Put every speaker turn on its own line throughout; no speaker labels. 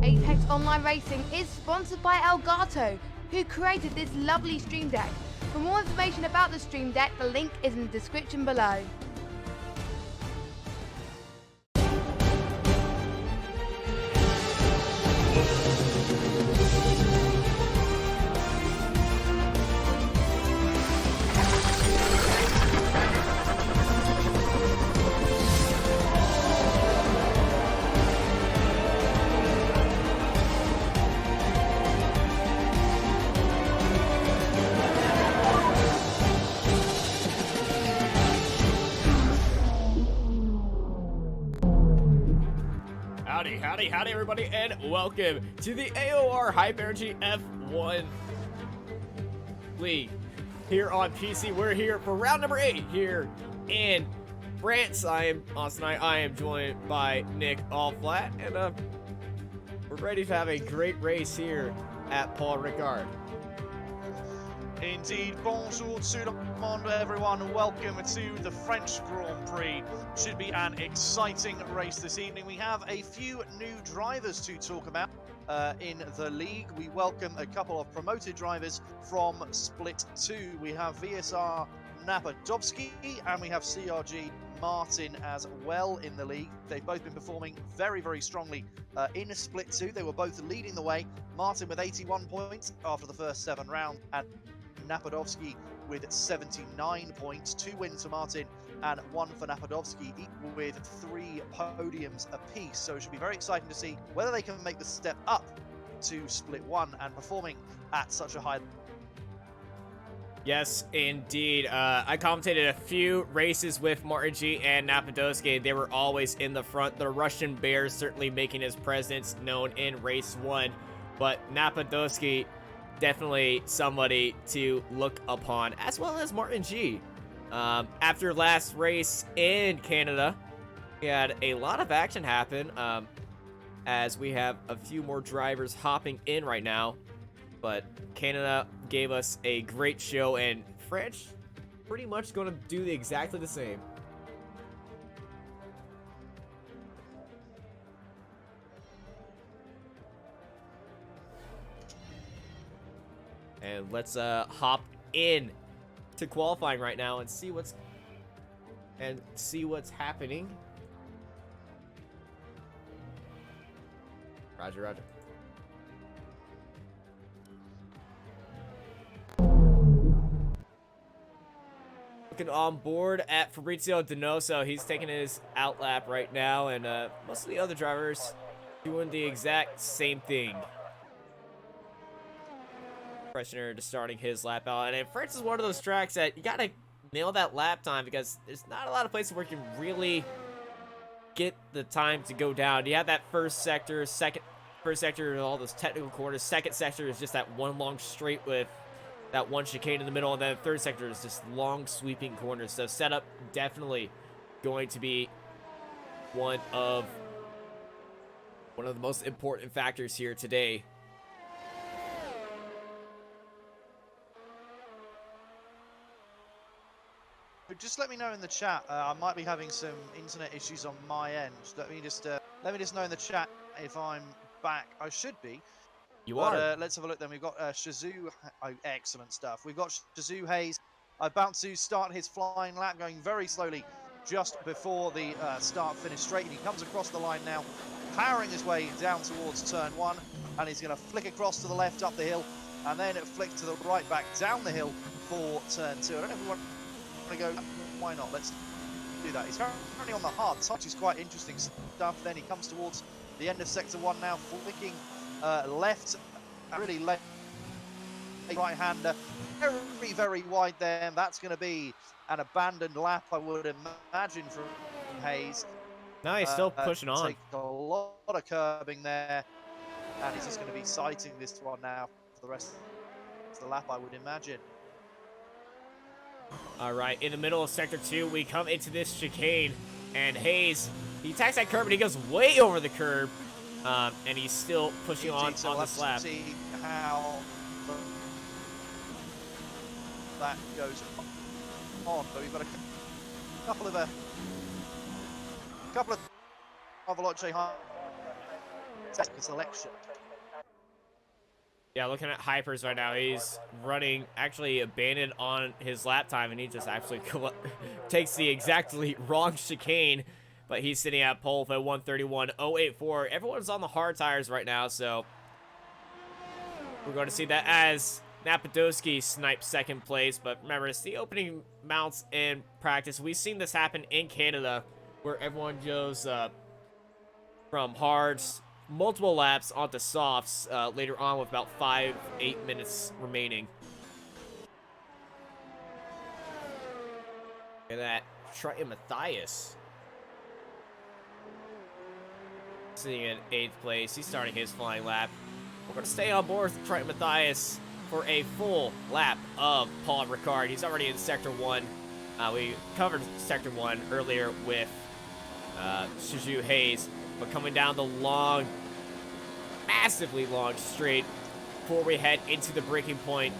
Apex Online Racing is sponsored by Elgato, who created this lovely stream deck. For more information about the stream deck, the link is in the description below.
Howdy everybody, and welcome to the AOR Hype Energy F1 League here on PC. We're here for round number 8 here in France. I am Austin. I am joined by Nick Allflatt, and we're ready to have a great race here at Paul Ricard.
Indeed, bonjour tout le monde everyone, and welcome to the French Grand Prix. Should be an exciting race this evening. We have a few new drivers to talk about in the league. We welcome a couple of promoted drivers from Split 2. We have VSR Napadovsky and we have CRG Martin as well in the league. They've both been performing very, very strongly in Split 2. They were both leading the way. Martin with 81 points after the first 7 rounds, and Napadovsky with 79 points. 2 wins for Martin and 1 for Napadovsky, with 3 podiums apiece. So it should be very exciting to see whether they can make the step up to Split 1 and performing at such a high level.
Yes, indeed. I commentated a few races with Martin G and Napadovsky. They were always in the front. The Russian Bear certainly making his presence known in race 1, but Napadovsky definitely somebody to look upon, as well as Martin G. After last race in Canada, we had a lot of action happen, as we have a few more drivers hopping in right now. But Canada gave us a great show, and French pretty much going to do exactly the same. And let's hop in to qualifying right now and see what's happening. Roger, roger. Looking on board at Fabrizio Donoso. He's taking his out lap right now, and most of the other drivers doing the exact same thing. Freshener just starting his lap out, and France is one of those tracks that you gotta nail that lap time, because there's not a lot of places where you can really get the time to go down. You have that first sector with all those technical corners. Second sector is just that one long straight with that one chicane in the middle, and then the third sector is just long sweeping corners. So setup definitely going to be one of the most important factors here today.
Just let me know in the chat. I might be having some internet issues on my end. Let me just know in the chat if I'm back. I should be.
You are.
Let's have a look then. We've got Shazoo. Oh, excellent stuff. We've got Shazoo Hayes about to start his flying lap, going very slowly just before the start-finish straight. And he comes across the line now, powering his way down towards turn 1, and he's going to flick across to the left up the hill, and then flick to the right back down the hill for turn 2. I don't know if we want to go. Why not? Let's do that. He's currently on the hard touch, which is quite interesting stuff. Then he comes towards the end of sector 1 now, flicking left, really left, right-hander, very, very wide there. And that's going to be an abandoned lap, I would imagine, from Hayes.
No, he's still pushing on.
Take a lot of curbing there, and he's just going to be sighting this one now for the rest of the lap, I would imagine.
All right, in the middle of sector 2, we come into this chicane, and Hayes, he attacks that curb, and he goes way over the curb, and he's still pushing on this lap.
See how that goes on. But we've got a couple of Avaloche selection.
Yeah, looking at Hypers right now, he's running, actually abandoned on his lap time, and he just absolutely takes the exactly wrong chicane, but he's sitting at pole for 131.084. Everyone's on the hard tires right now, so we're going to see that as Napadowski snipes second place. But remember, it's the opening mounts in practice. We've seen this happen in Canada, where everyone goes from hards, multiple laps onto softs later on with about 5-8 minutes remaining. Look at that. Triton Matthias sitting in 8th place. He's starting his flying lap. We're going to stay on board with Triton Matthias for a full lap of Paul Ricard. He's already in Sector 1. We covered Sector 1 earlier with Shazoo Hayes. But coming down the long, massively long straight before we head into the braking point,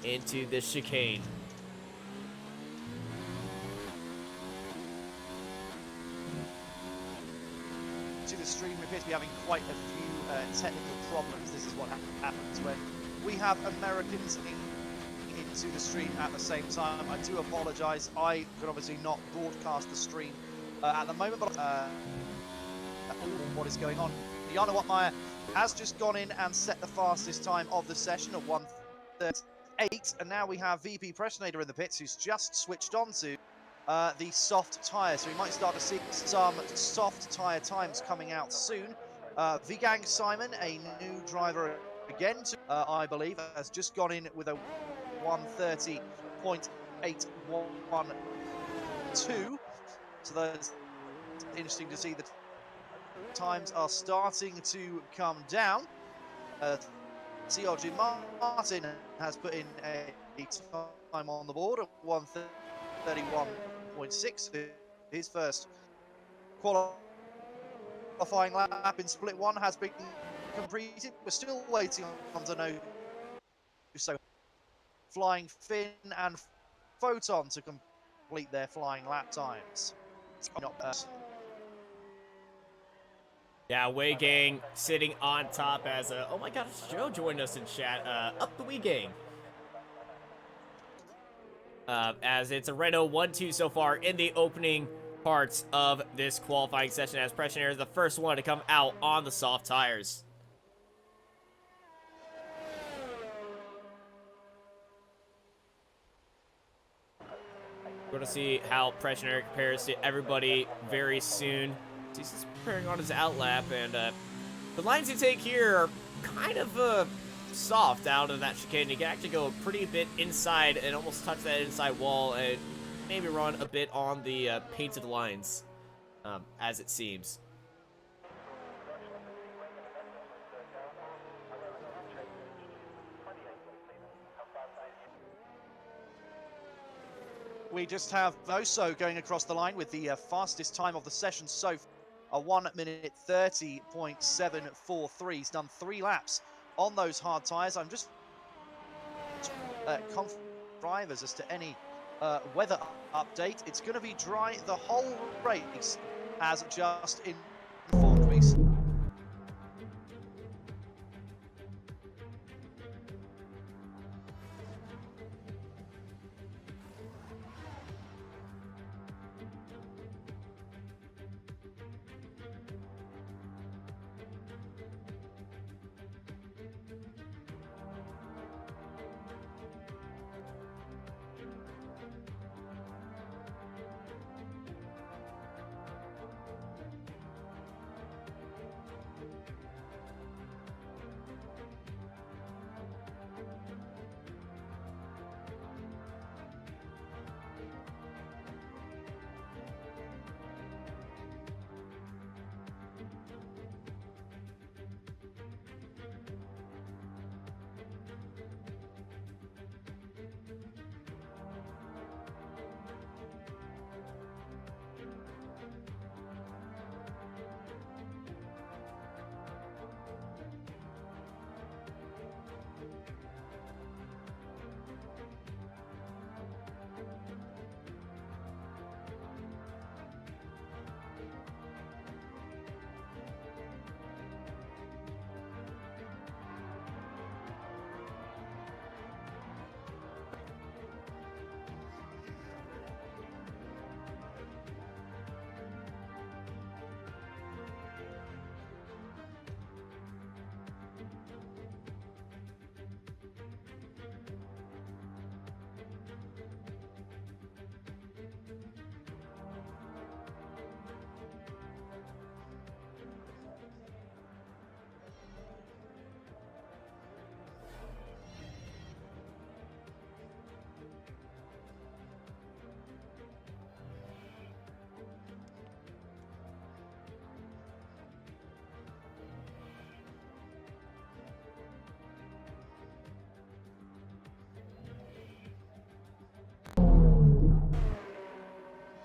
into the chicane.
To the stream, we appear to be having quite a few technical problems. This is what happens when we have Americans into the stream at the same time. I do apologize. I could obviously not broadcast the stream at the moment, but what is going on? Jana Wattmeyer has just gone in and set the fastest time of the session of 1:38, and now we have VP Pressionator in the pits, who's just switched on to the soft tyre, so we might start to see some soft tyre times coming out soon. Vigang Simon, a new driver again, I believe, has just gone in with a 1:30.812. So that's interesting to see. The times are starting to come down. CRG Martin has put in a time on the board at 1:31.6. His first qualifying lap in split one has been completed. We're still waiting on to know so Flying Finn and Photon to complete their flying lap times. Not bad.
Yeah, Wei Gang sitting on top as oh my god, Joe joined us in chat. Up the Wei Gang. As it's a Renault 1-2 so far in the opening parts of this qualifying session, as Pressionaire is the first one to come out on the soft tires. We're going to see how Pressionaire compares to everybody very soon. He's just preparing on his outlap, and the lines you take here are kind of soft out of that chicane. You can actually go a pretty bit inside and almost touch that inside wall and maybe run a bit on the painted lines, as it seems.
We just have Voso going across the line with the fastest time of the session so far, a 1:30.743. He's done 3 laps on those hard tyres. I'm just drivers as to any weather update. It's going to be dry the whole race, as just informed me.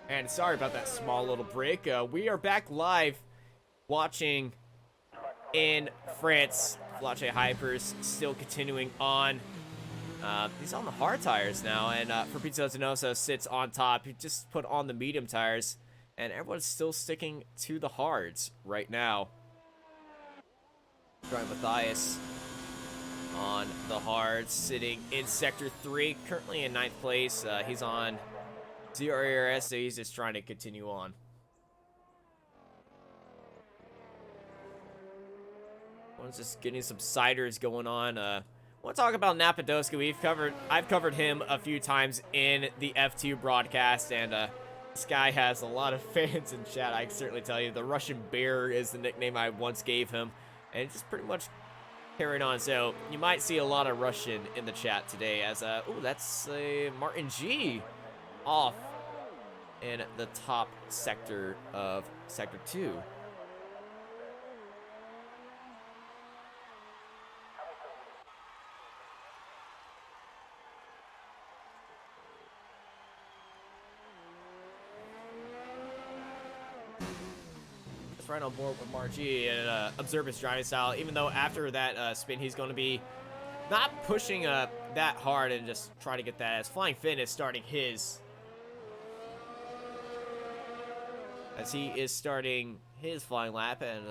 And sorry about that small little break. We are back live watching in France. Flache Hypers still continuing on. He's on the hard tires now, and Fabrizio Zanoso sits on top. He just put on the medium tires, and everyone's still sticking to the hards right now. Brian Matthias on the hards, sitting in Sector 3, currently in 9th place. He's on ZRS, so he's just trying to continue on. One's just getting some ciders going on. I want to talk about Napadoska. I've covered him a few times in the F2 broadcast, and this guy has a lot of fans in chat. I can certainly tell you, the Russian Bear is the nickname I once gave him, and it's just pretty much carrying on. So you might see a lot of Russian in the chat today. As oh, that's Martin G off in the top sector of Sector 2. He's right on board with Margie and observe his driving style, even though after that spin, he's going to be not pushing that hard and just try to get that, as Flying Finn is starting his. As he is starting his flying lap, and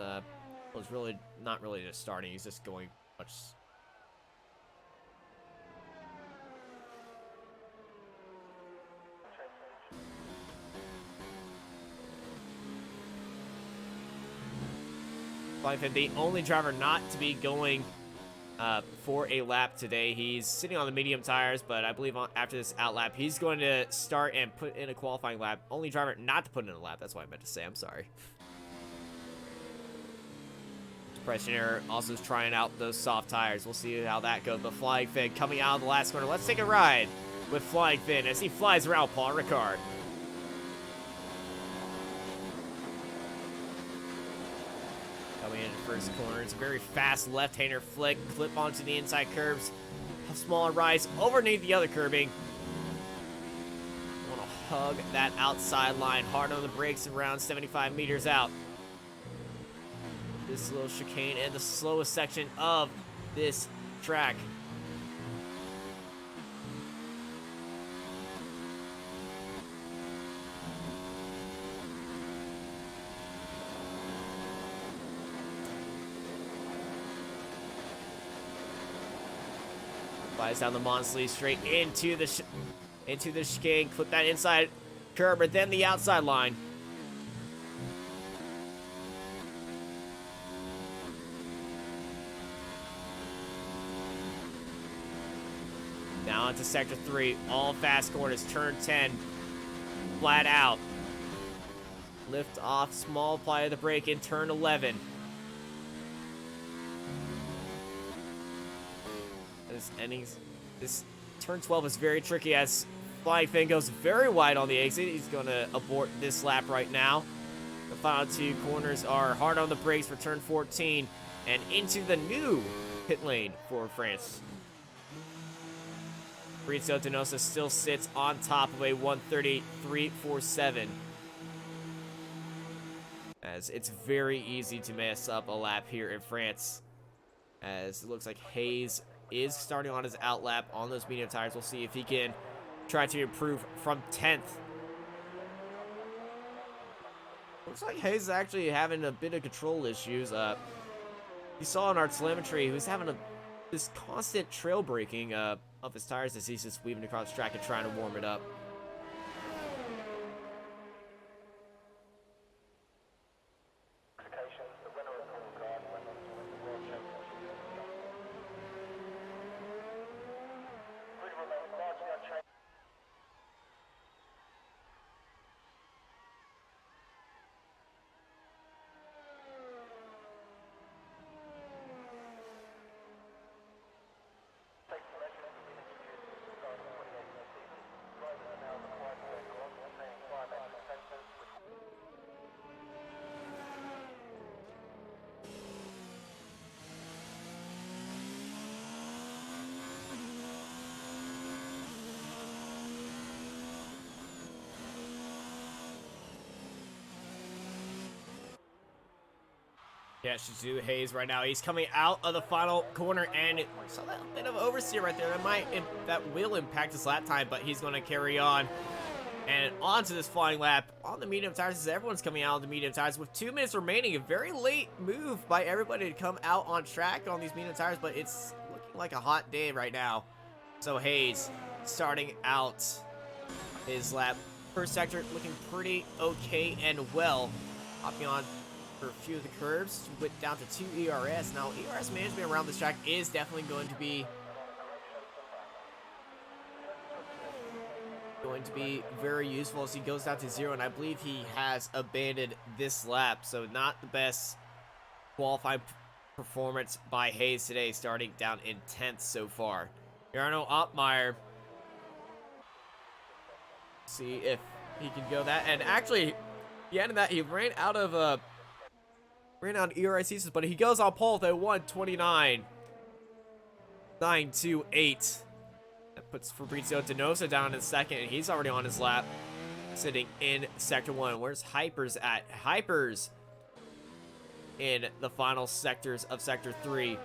was really not really just starting, he's just going much. Flying Finn, the only driver not to be going for a lap today. He's sitting on the medium tires, but I believe after this out lap, he's going to start and put in a qualifying lap. Only driver not to put in a lap. That's what I meant to say. I'm sorry. Pressioner also is trying out those soft tires. We'll see how that goes. But Flying Finn coming out of the last corner. Let's take a ride with Flying Finn as he flies around Paul Ricard. Coming into first corner, it's a very fast left-hander flick, clip onto the inside curbs, a smaller rise underneath the other curbing. Want to hug that outside line, hard on the brakes around 75 meters out. This little chicane and the slowest section of this track. Flies down the Monsley straight into the chicane. Clip that inside curb, but then the outside line. Now into sector 3, all fast corners, turn 10, flat out. Lift off, small apply of the brake in turn 11. This turn 12 is very tricky as Flying Finn goes very wide on the exit. He's going to abort this lap right now. The final 2 corners are hard on the brakes for turn 14 and into the new pit lane for France. Fabrizio Donosa still sits on top of a 1:33.47. As it's very easy to mess up a lap here in France. As it looks like Hayes is starting on his out lap on those medium tires. We'll see if he can try to improve from 10th. Looks like Hayes is actually having a bit of control issues. You saw in our telemetry he was having this constant trail braking of his tires as he's just weaving across the track and trying to warm it up. Yeah, Shizu Hayes right now. He's coming out of the final corner, and saw that bit of oversteer right there. That will impact his lap time, but he's going to carry on and onto this flying lap on the medium tires as everyone's coming out of the medium tires with 2 minutes remaining. A very late move by everybody to come out on track on these medium tires, but it's looking like a hot day right now. So Hayes starting out his lap. First sector looking pretty okay and well. Hopping on for a few of the curves, went down to 2 ERS. Now, ERS management around this track is definitely going to be very useful as he goes down to 0, and I believe he has abandoned this lap, so not the best qualifying performance by Hayes today, starting down in 10th so far. Jarno Oppmeyer, see if he can go that, and actually, the end of that, he ran out of ERS, but he goes on pole with a 1:29.928. That puts Fabrizio Donosa down in second, and he's already on his lap, sitting in sector 1. Where's Hypers at? Hypers in the final sectors of Sector 3.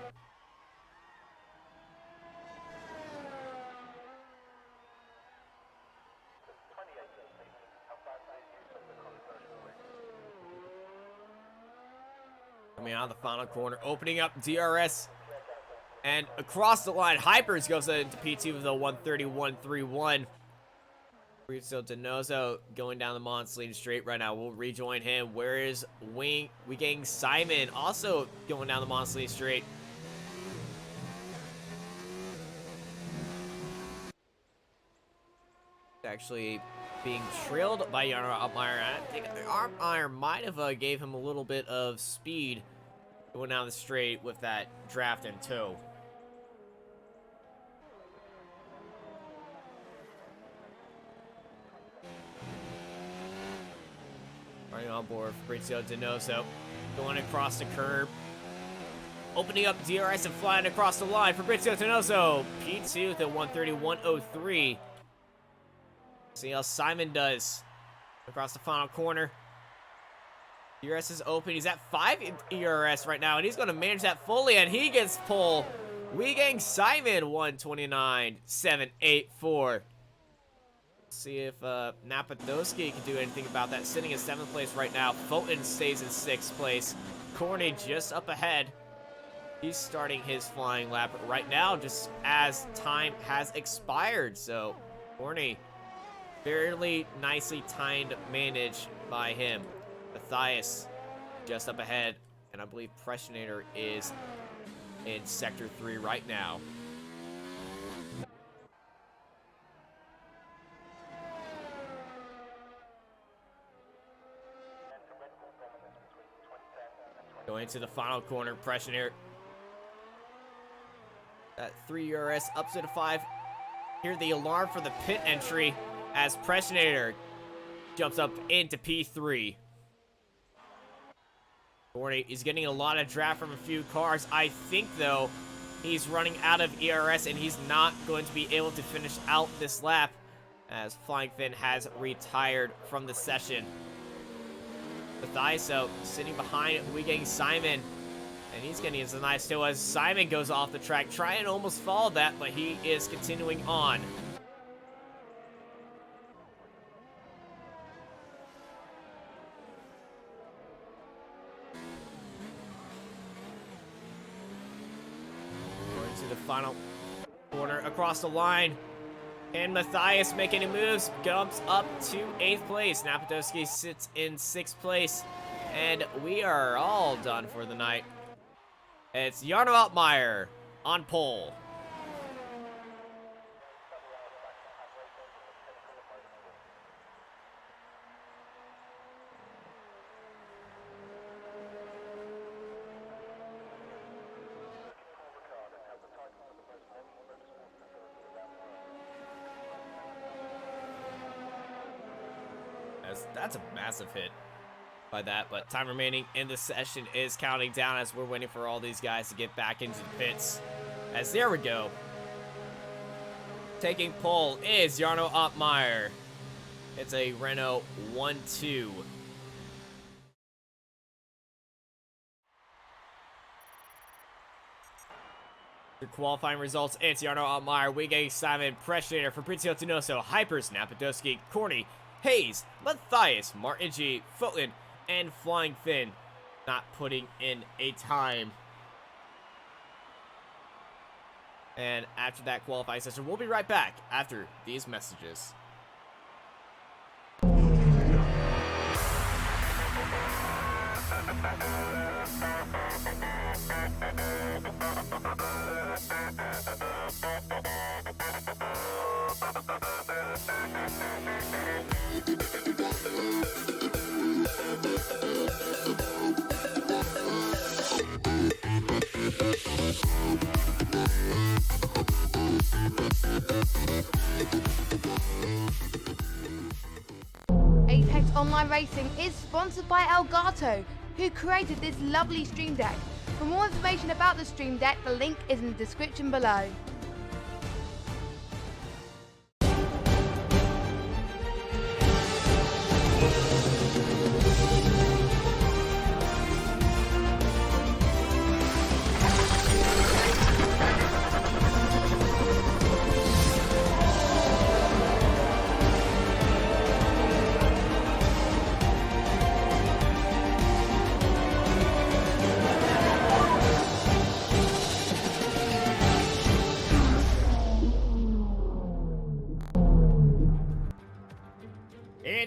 Coming out of the final corner, opening up DRS, and across the line, Hypers goes into P2 with a 131.31. Fabrizio Donoso going down the Monslein straight right now. We'll rejoin him. Where is We getting Simon also going down the Monslein straight. Actually being trailed by Jarno Altmaier. I think Altmaier might have gave him a little bit of speed going down the straight with that draft in tow. Running on board, Fabrizio Donoso going across the curb, opening up DRS and flying across the line. Fabrizio Donoso, P2 with a 131.03. See how Simon does across the final corner. DRS is open. He's at 5 ERS right now, and he's going to manage that fully, and he gets pole. We gang Simon 129.784. See if Napadowski can do anything about that. Sitting in 7th place right now. Fulton stays in 6th place. Corny just up ahead. He's starting his flying lap right now just as time has expired. So Corny, fairly nicely timed manage by him. Matthias just up ahead. And I believe Pressinator is in Sector 3 right now. Going to the final corner, Pressinator. That 3 ERS up to the 5. Hear the alarm for the pit entry as Pressinator jumps up into P3. Gordy is getting a lot of draft from a few cars. I think, though, he's running out of ERS and he's not going to be able to finish out this lap as Flying Finn has retired from the session. Matthias sitting behind Weegang Simon, and he's getting into a nice toe as Simon goes off the track. Try and almost follow that, but he is continuing on. Going to the final corner across the line. And Matthias making any moves, jumps up to 8th place. Napadowski sits in 6th place. And we are all done for the night. It's Jarno Altmaier on pole. That's a massive hit by that, but time remaining in the session is counting down as we're waiting for all these guys to get back into the pits. As there we go. Taking pole is Jarno Altmaier. It's a Renault 1-2. The qualifying results, it's Jarno Altmaier, Weegang Simon, Pressinator, Fabrizio Donoso, Hypers, Napadowski, Corny, Hayes, Matthias, Martin G, Footland, and Flying Finn not putting in a time. And after that qualifying session, we'll be right back after these messages.
Apex Online Racing is sponsored by Elgato, who created this lovely stream deck. For more information about the stream deck, the link is in the description below.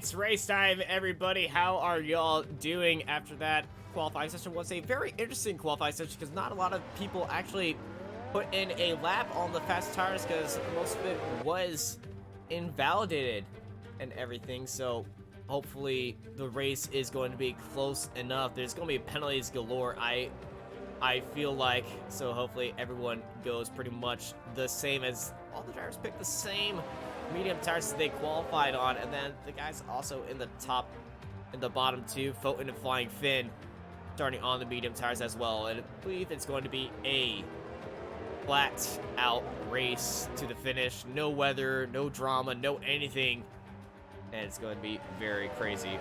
It's race time, everybody. How are y'all doing after that qualifying session? Was a very interesting qualifying session because not a lot of people actually put in a lap on the fast tires because most of it was invalidated and everything. So hopefully the race is going to be close enough. There's going to be penalties galore, I feel like. So hopefully everyone goes pretty much the same, as all the drivers pick the same medium tires that they qualified on. And then the guys also in the top and the bottom two, Foten and Flying Finn, starting on the medium tires as well. And I believe it's going to be a flat out race to the finish. No weather, no drama, no anything. And it's going to be very crazy.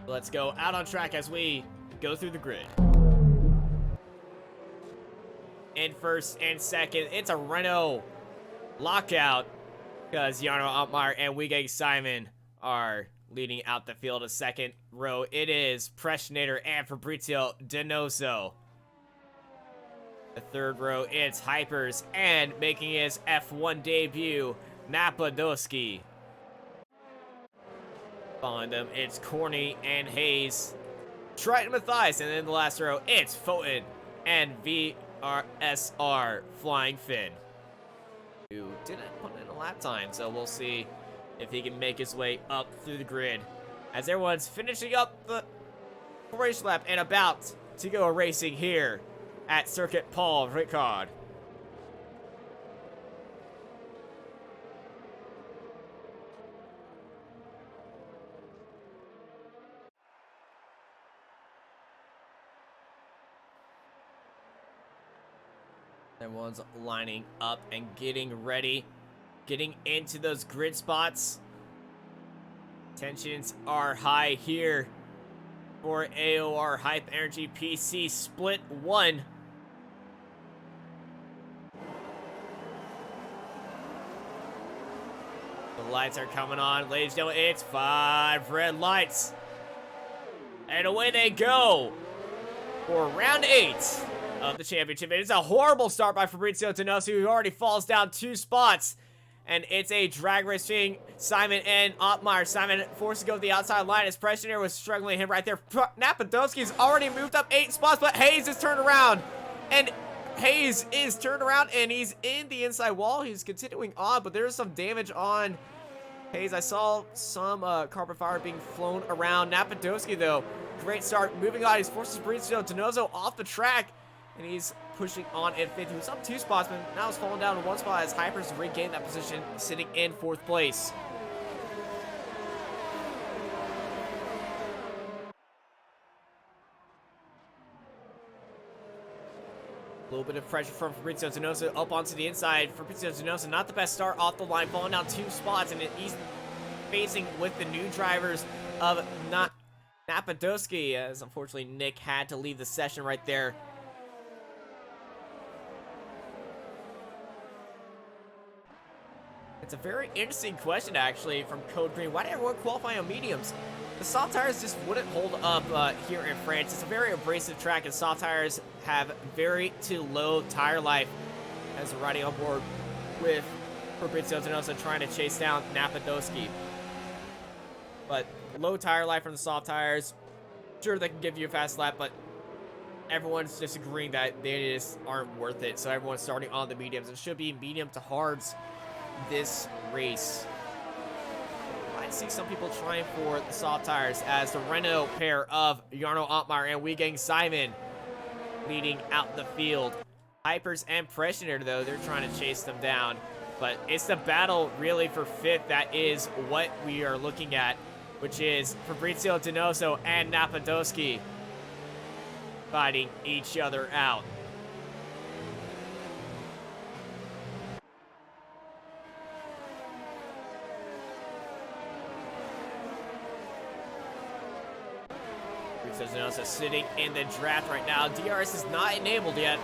Let's go out on track as we go through the grid. In first and second, it's a Renault lockout because Jarno Altmaier and Wiegeg Simon are leading out the field. A second row, it is Preschnader and Fabrizio Donoso. The third row, it's Hypers and making his F1 debut, Napadowski. Following them, it's Corny and Hayes, Triton Mathias, and in the last row, it's Foten and VRSR Flying Finn, who didn't put in a lap time, so we'll see if he can make his way up through the grid as everyone's finishing up the race lap and about to go racing here at Circuit Paul Ricard. Everyone's lining up and getting ready, getting into those grid spots. Tensions are high here for AOR Hype Energy PC Split 1. The lights are coming on, ladies and gentlemen. It's 5 red lights. And away they go for round 8 of the championship. It is a horrible start by Fabrizio Donoso, who already falls down 2 spots. And it's a drag racing Simon and Altmaier. Simon forced to go to the outside line as Preschnader was struggling him right there. Napadowski's already moved up 8 spots, but Hayes is turned around. And Hayes is turned around and he's in the inside wall. He's continuing on, but there's some damage on Hayes. I saw some carbon fiber being flown around. Napadowski, though, great start. Moving on, he's forced Fabrizio Donoso off the track. And he's pushing on in 5th. He was up 2 spots, but now he's falling down to 1 spot as Hypers regained that position, sitting in 4th place. A little bit of pressure from Fabrizio Donoso up onto the inside. Fabrizio Donoso, not the best start off the line, falling down 2 spots, and he's facing with the new drivers of Napadowski, as unfortunately Nick had to leave the session right there. It's a very interesting question, actually, from Code Green. Why did everyone qualify on mediums? The soft tires just wouldn't hold up here in France. It's a very abrasive track, and soft tires have very to low tire life. As we're riding on board with Fabrizio Donoso trying to chase down Napadowski. But low tire life from the soft tires, sure, they can give you a fast lap, but everyone's just agreeing that they just aren't worth it. So everyone's starting on the mediums. It should be medium to hards this race. I see some people trying for the soft tires as the Renault pair of Jarno Altmaier and Wiegeg Simon leading out the field. Hypers and Preschnader, though, they're trying to chase them down. But it's the battle really for 5th that is what we are looking at, which is Fabrizio Donoso and Napadowski fighting each other out. Donoso sitting in the draft right now. DRS is not enabled yet.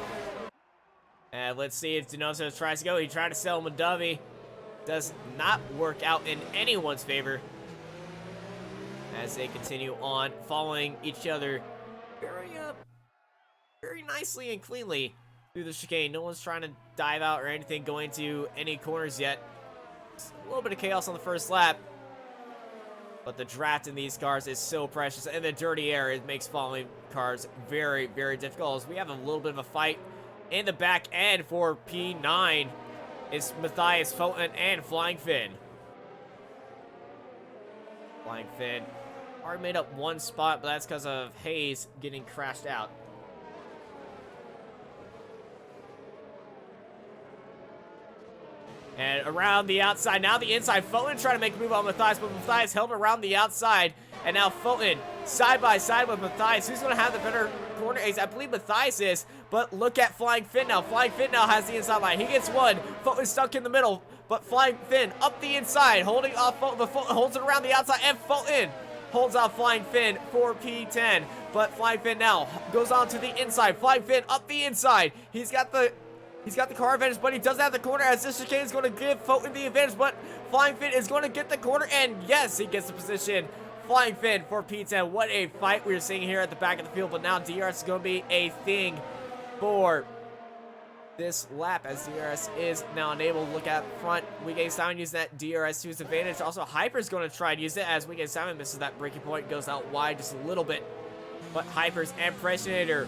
And let's see if Donoso tries to go. He tried to sell him a dummy. Does not work out in anyone's favor as they continue on following each other. Very very nicely and cleanly through the chicane. No one's trying to dive out or anything, going to any corners yet. Just a little bit of chaos on the first lap. But the draft in these cars is so precious, and the dirty air, it makes following cars very, very difficult. As we have a little bit of a fight in the back end for P9. It's Matthias, Fulton, and Flying Finn. Flying Finn already made up one spot, but that's because of Hayes getting crashed out. And around the outside, now the inside. Fulton trying to make a move on Matthias, but Matthias held around the outside. And now Fulton side by side with Matthias. Who's going to have the better corner ace? I believe Matthias is, but look at Flying Finn now. Flying Finn now has the inside line. He gets one. Fulton's stuck in the middle, but Flying Finn up the inside, holding off Fulton, but Fulton holds it around the outside, and Fulton holds off Flying Finn for P10. But Flying Finn now goes on to the inside. Flying Finn up the inside. He's got the car advantage, but he doesn't have the corner, as this chicane is going to give Fulton the advantage, but Flying Finn is going to get the corner, and yes, he gets the position. Flying Finn for P10. What a fight we're seeing here at the back of the field, but now DRS is going to be a thing for this lap, as DRS is now unable to look at front. Weekend Simon using that DRS to his advantage. Also, Hyper's going to try and use it, as Weekend Simon misses that breaking point, goes out wide just a little bit. But Hypers and Impressionator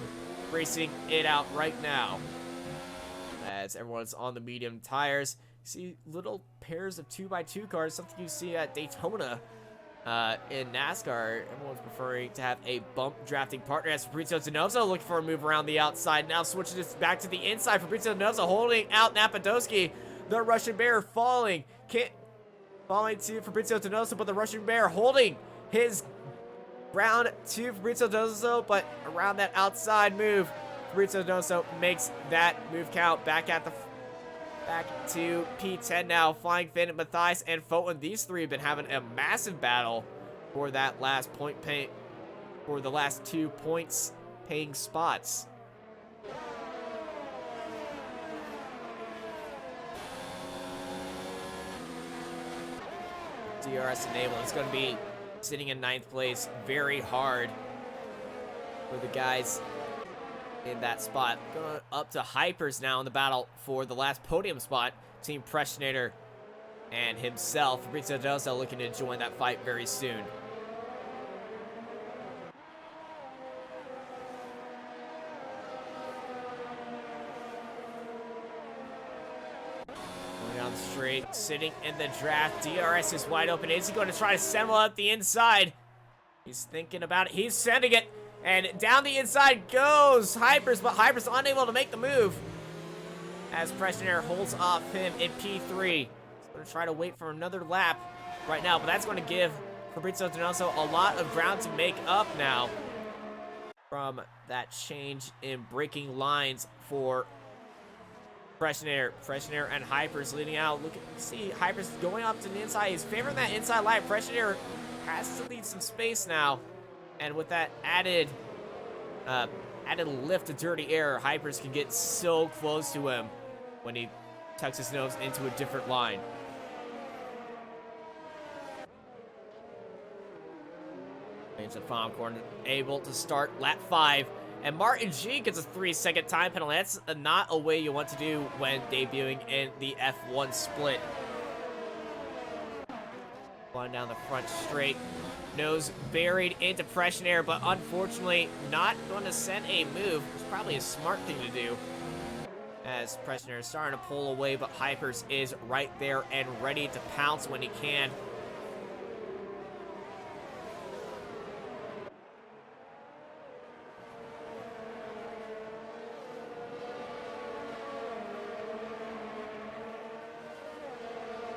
racing it out right now, as everyone's on the medium tires. You see little pairs of 2x2 cars, something you see at Daytona in NASCAR. Everyone's preferring to have a bump drafting partner, as Fabrizio Donoso looking for a move around the outside. Now switching this back to the inside. Fabrizio Donoso holding out Napadowski. The Russian Bear falling to Fabrizio Donoso, but the Russian Bear holding his ground to Fabrizio Donoso, but around that outside move, Fabrizio Donoso makes that move count. Back to P10 now. Flying Finn, Matthias, and Fulton. These three have been having a massive battle for that last for the last 2 points paying spots. DRS enabled. It's going to be sitting in 9th place. Very hard for the guys in that spot. Going up to Hypers now in the battle for the last podium spot. Team Impressionator and himself. Fabrizio Donoso looking to join that fight very soon. Going down the straight, sitting in the draft. DRS is wide open. Is he going to try to assemble up the inside? He's thinking about it. He's sending it. And down the inside goes Hypers, but Hypers unable to make the move, as Impressionator holds off him in P3. He's going to try to wait for another lap right now, but that's going to give Fabrizio Donoso a lot of ground to make up now from that change in braking lines for Impressionator. Impressionator and Hypers leading out. Look at, see Hypers going up to the inside. He's favoring that inside line. Impressionator has to leave some space now. And with that added lift of dirty air, Hypers can get so close to him when he tucks his nose into a different line. Into the final corner, able to start lap 5. And Martin G gets a 3-second time penalty. That's not a way you want to do when debuting in the F1 split. Flying down the front straight. Nose buried into Impressionator, but unfortunately not going to send a move. It's probably a smart thing to do, as Impressionator is starting to pull away, but Hypers is right there and ready to pounce when he can.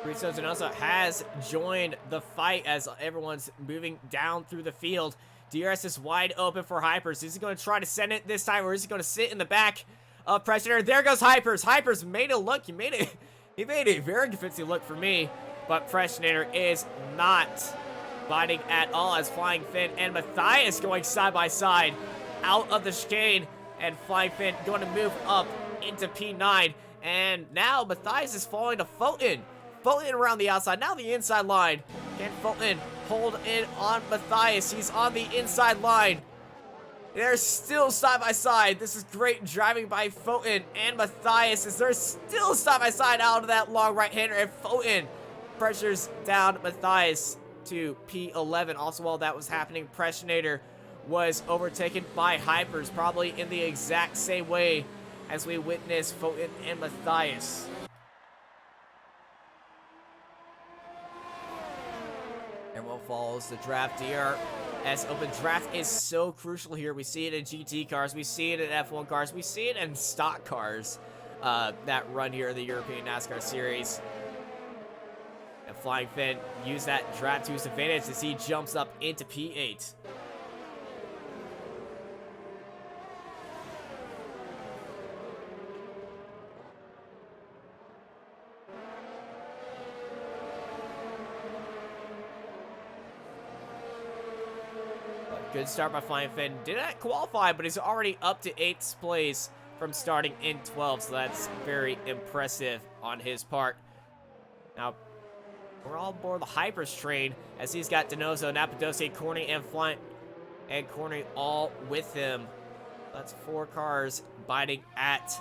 Fabrizio Donoso has joined the fight as everyone's moving down through the field. DRS is wide open for Hypers. Is he going to try to send it this time, or is he going to sit in the back of Impressionator? There goes Hypers. Hypers made a look. He made a very convincing look for me, but Impressionator is not biting at all, as Flying Finn and Matthias going side by side out of the chicane, and Flying Finn going to move up into P9. And now Matthias is falling to Fulton. Fulton around the outside, now the inside line. Can Fulton hold in on Matthias? He's on the inside line. They're still side by side. This is great driving by Foten and Matthias as they're still side by side out of that long right-hander, and Foten pressures down Matthias to P11. Also, while that was happening, Pressinator was overtaken by Hypers, probably in the exact same way as we witnessed Foten and Matthias. Everyone follows the draft. DRS open draft is so crucial here. We see it in GT cars, we see it in F1 cars, we see it in stock cars that run here in the European NASCAR Series. And Flying Finn used that draft to his advantage as he jumps up into P8. Good start by Flying Finn. Did not qualify, but he's already up to 8th place from starting in 12th, so that's very impressive on his part. Now, we're all aboard the Hypers train as he's got Denozo, Napadose, Corny, and Corny all with him. That's 4 cars biting at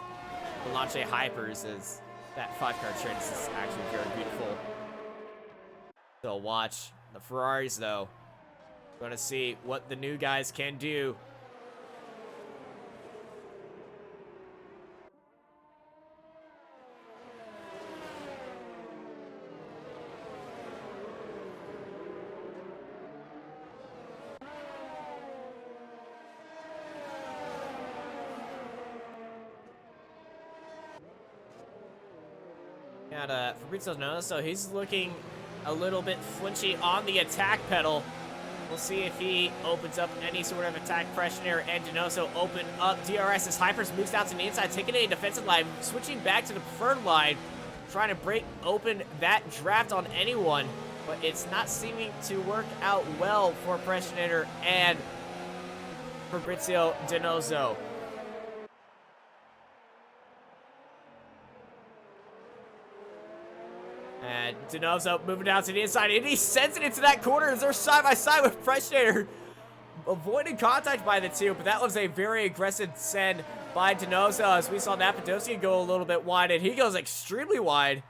Veloce Hypers as that 5-car train is actually very beautiful. So watch the Ferraris, though. Gonna see what the new guys can do. And Fabrizio's knows, so he's looking a little bit flinchy on the attack pedal. We'll see if he opens up any sort of attack. Pressure and Denozo open up. DRS as Hypers moves out to the inside, taking a defensive line, switching back to the preferred line, trying to break open that draft on anyone, but it's not seeming to work out well for Pressure and Fabrizio Denozo. And Denozo moving down to the inside, and he sends it into that corner as they're side by side with Pressure. Avoiding contact by the two, but that was a very aggressive send by Denozo as we saw Napadosky go a little bit wide, and he goes extremely wide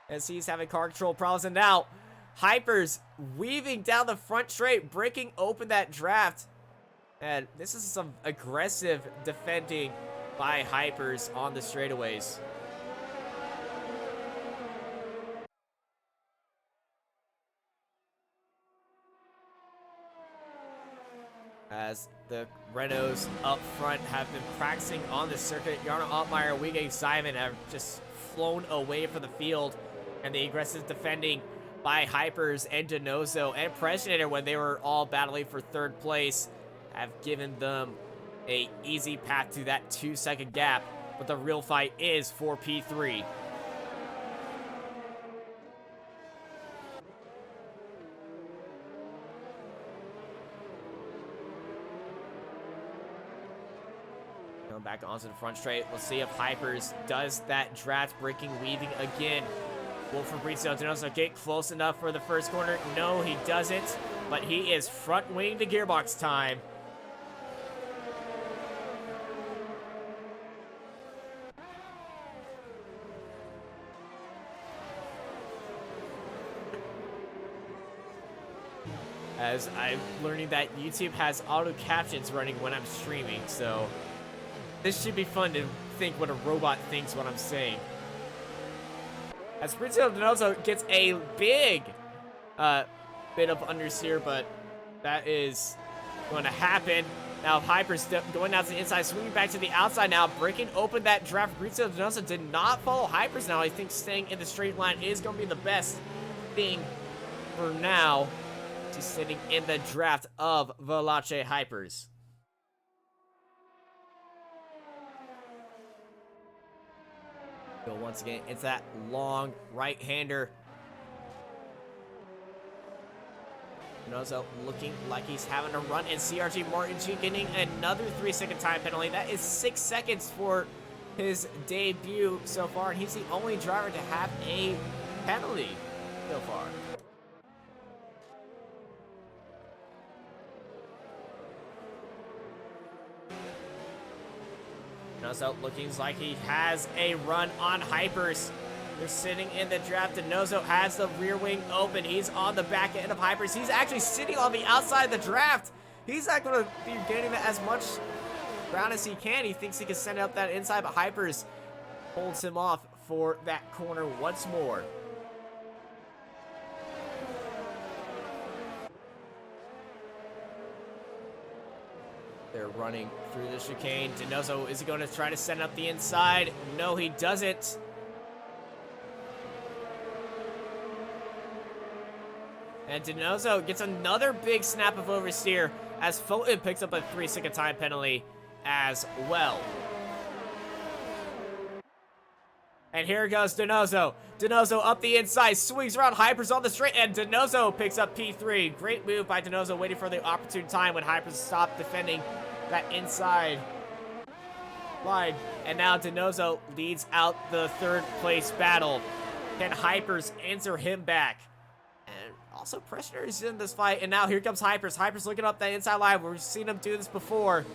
as he's having car control problems. And now Hypers weaving down the front straight, breaking open that draft. And this is some aggressive defending by Hypers on the straightaways. As the Renaults up front have been practicing on the circuit, Jarno Altmaier, Wige Simon have just flown away from the field, and the aggressive defending by Hypers and Denozo and Pressinator when they were all battling for 3rd place have given them a easy path to that 2-second gap, but the real fight is for P3. Back onto the front straight. We'll see if Hypers does that draft breaking weaving again. Will Fabrizio Denozo get close enough for the first corner? No, he doesn't, but he is front winging the gearbox time. As I'm learning that YouTube has auto captions running when I'm streaming, so this should be fun to think what a robot thinks when I'm saying. As Fabrizio Denozo gets a big bit of understeer, but that is going to happen. Now Hypers going down to the inside, swinging back to the outside now, breaking open that draft. Fabrizio Denozo did not follow Hypers now. I think staying in the straight line is going to be the best thing for now. He's sitting in the draft of Veloce Hypers. Go once again, it's that long right-hander. Denozo looking like he's having a run, and CRG Martin G getting another 3-second time penalty. That is 6 seconds for his debut so far, and he's the only driver to have a penalty so far. Denozo looking like he has a run on Hypers. They're sitting in the draft. Denozo has the rear wing open. He's on the back end of Hypers. He's actually sitting on the outside of the draft. He's not going to be getting as much ground as he can. He thinks he can send up that inside, but Hypers holds him off for that corner once more. They're running through the chicane. Denozo, is he going to try to send up the inside? No, he doesn't. And Denozo gets another big snap of oversteer as Fulton picks up a 3-second time penalty as well. And here goes Denozo. Denozo up the inside, swings around Hypers on the straight, and Denozo picks up P3. Great move by Denozo, waiting for the opportune time when Hypers stopped defending that inside line. And now Denozo leads out the third place battle. Can Hypers answer him back? And also Pressure is in this fight, and now here comes Hypers. Hypers looking up that inside line. We've seen him do this before.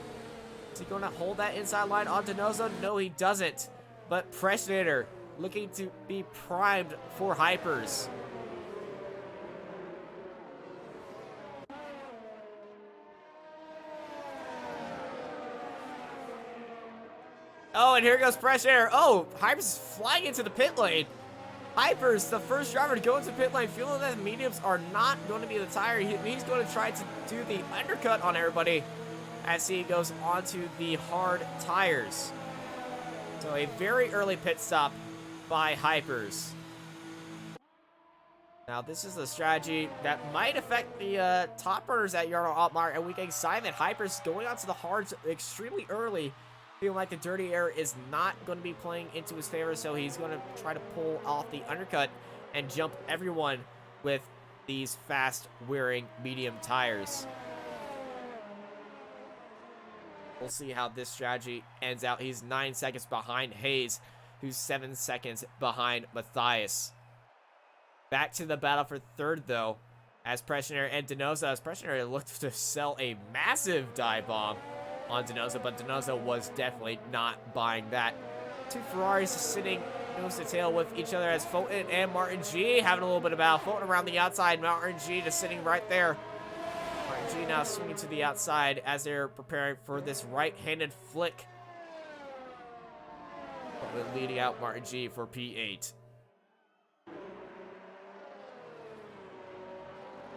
Is he going to hold that inside line on Denozo? No, he doesn't. But Predator looking to be primed for Hypers. Oh, and here goes Predator. Oh, Hypers is flying into the pit lane. Hypers, the first driver to go into the pit lane, feeling that the mediums are not going to be the tire. He's going to try to do the undercut on everybody as he goes onto the hard tires. So a very early pit stop by Hypers. Now this is a strategy that might affect the top runners at Jarno Altmaier, and we can sign that Hypers going onto the hards extremely early, feeling like the dirty air is not going to be playing into his favor, so he's going to try to pull off the undercut and jump everyone with these fast-wearing medium tires. We'll see how this strategy ends out. He's 9 seconds behind Hayes, who's 7 seconds behind Matthias. Back to the battle for third, though, as Preschner and Denozo. As Preschner looked to sell a massive dive bomb on Denozo, but Denozo was definitely not buying that. Two Ferraris sitting nose to tail with each other as Fulton and Martin G having a little bit of battle. Fulton around the outside, Martin G just sitting right there. Martin G now swinging to the outside as they're preparing for this right-handed flick. Leading out Martin G for P8.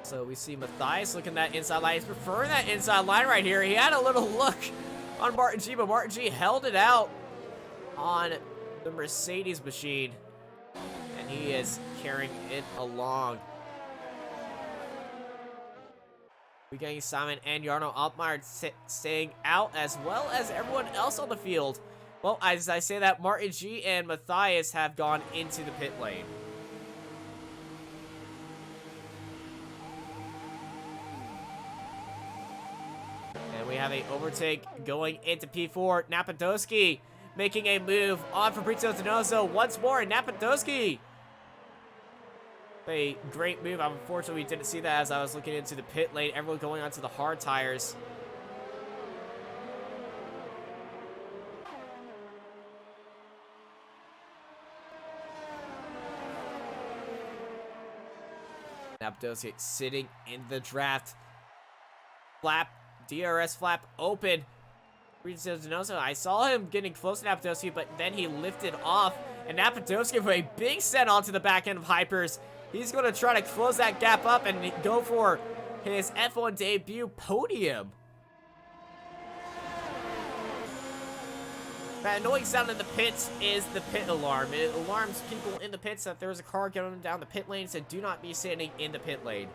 So we see Matthias looking that inside line. He's preferring that inside line right here. He had a little look on Martin G, but Martin G held it out on the Mercedes machine, and he is carrying it along. We getting Simon and Jarno Altmaier staying out, as well as everyone else on the field. Well, as I say that, Martin G and Matthias have gone into the pit lane. And we have a overtake going into P4. Napadowski making a move on Fabrizio Denozo once more, and Napadowski. A great move. Unfortunately, we didn't see that as I was looking into the pit lane. Everyone going onto the hard tires. Napadowski sitting in the draft. DRS flap open. Denozo, I saw him getting close to Napadowski, but then he lifted off, and Napadowski with a big set onto the back end of Hypers. He's going to try to close that gap up and go for his F1 debut podium. That annoying sound in the pits is the pit alarm. It alarms people in the pits that there's a car going down the pit lane, so do not be standing in the pit lane.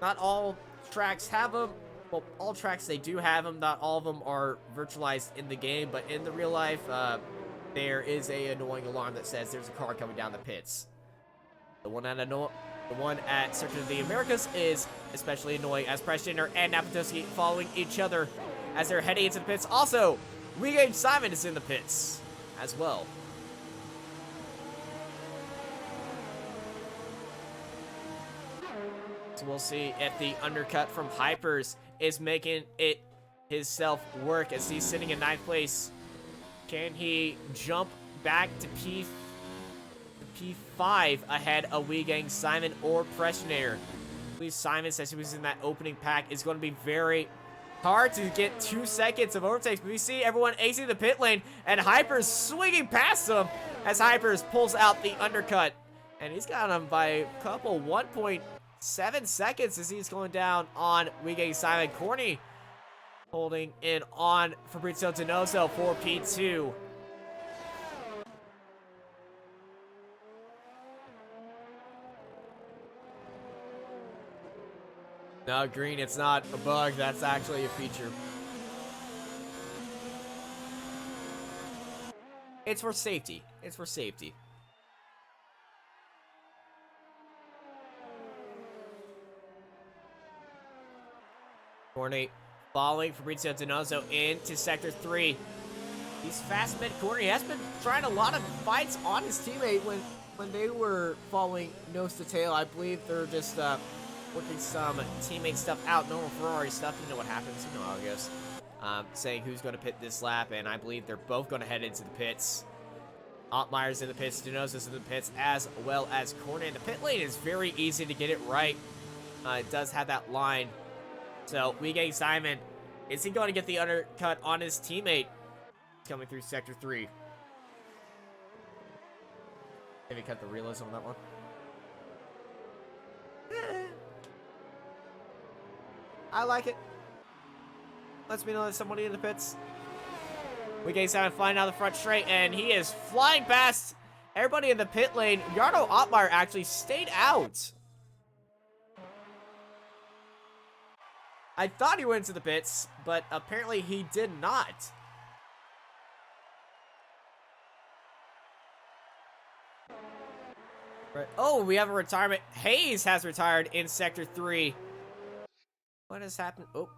Not all tracks have them. Well, all tracks, they do have them. Not all of them are virtualized in the game, but in the real life, there is a annoying alarm that says there's a car coming down the pits. The one at Circuit of the Americas is especially annoying, as Preschner and Napadowski following each other as they're heading into the pits. Also, Regage Simon is in the pits as well. So we'll see if the undercut from Hypers is making it himself work, as he's sitting in 9th place Can he jump back to P5 ahead of Weegang Simon or Pressinator? I believe Simon, says he was in that opening pack, is going to be very hard to get 2 seconds of overtakes. But we see everyone acing the pit lane, and Hyper's swinging past him as Hypers pulls out the undercut. And he's got him by a couple, 1.7 seconds as he's going down on Weegang Simon. Corny holding in on Fabrizio Donoso for P2. No, Green, it's not a bug. That's actually a feature. It's for safety. It's for safety. Corny following Fabrizio Donoso into Sector 3. He's fast mid-corner. He has been trying a lot of fights on his teammate when they were following nose to tail. I believe they're just working some teammate stuff out, normal Ferrari stuff. You know what happens. You know how it goes. Saying who's going to pit this lap, and I believe they're both going to head into the pits. Altmaier's in the pits, Donoso's in the pits, as well as Corny. The pit lane is very easy to get it right. It does have that line. So, Weegang Simon, is he going to get the undercut on his teammate? Coming through Sector 3. Maybe cut the realism on that one. I like it. Lets me know there's somebody in the pits. Weegang Simon flying down the front straight, and he is flying past everybody in the pit lane. Jarno Altmaier actually stayed out. I thought he went to the pits, but apparently he did not. Right. Oh, we have a retirement. Hayes has retired in Sector 3. What has happened? Oh.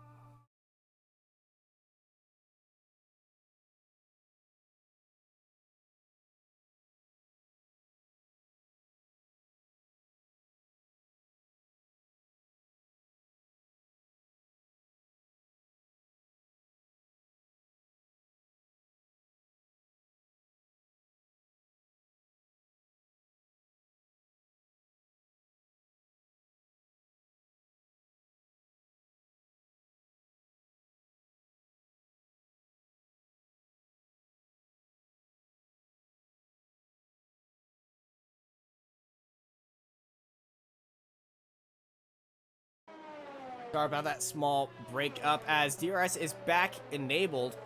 Sorry about that small breakup as DRS is back enabled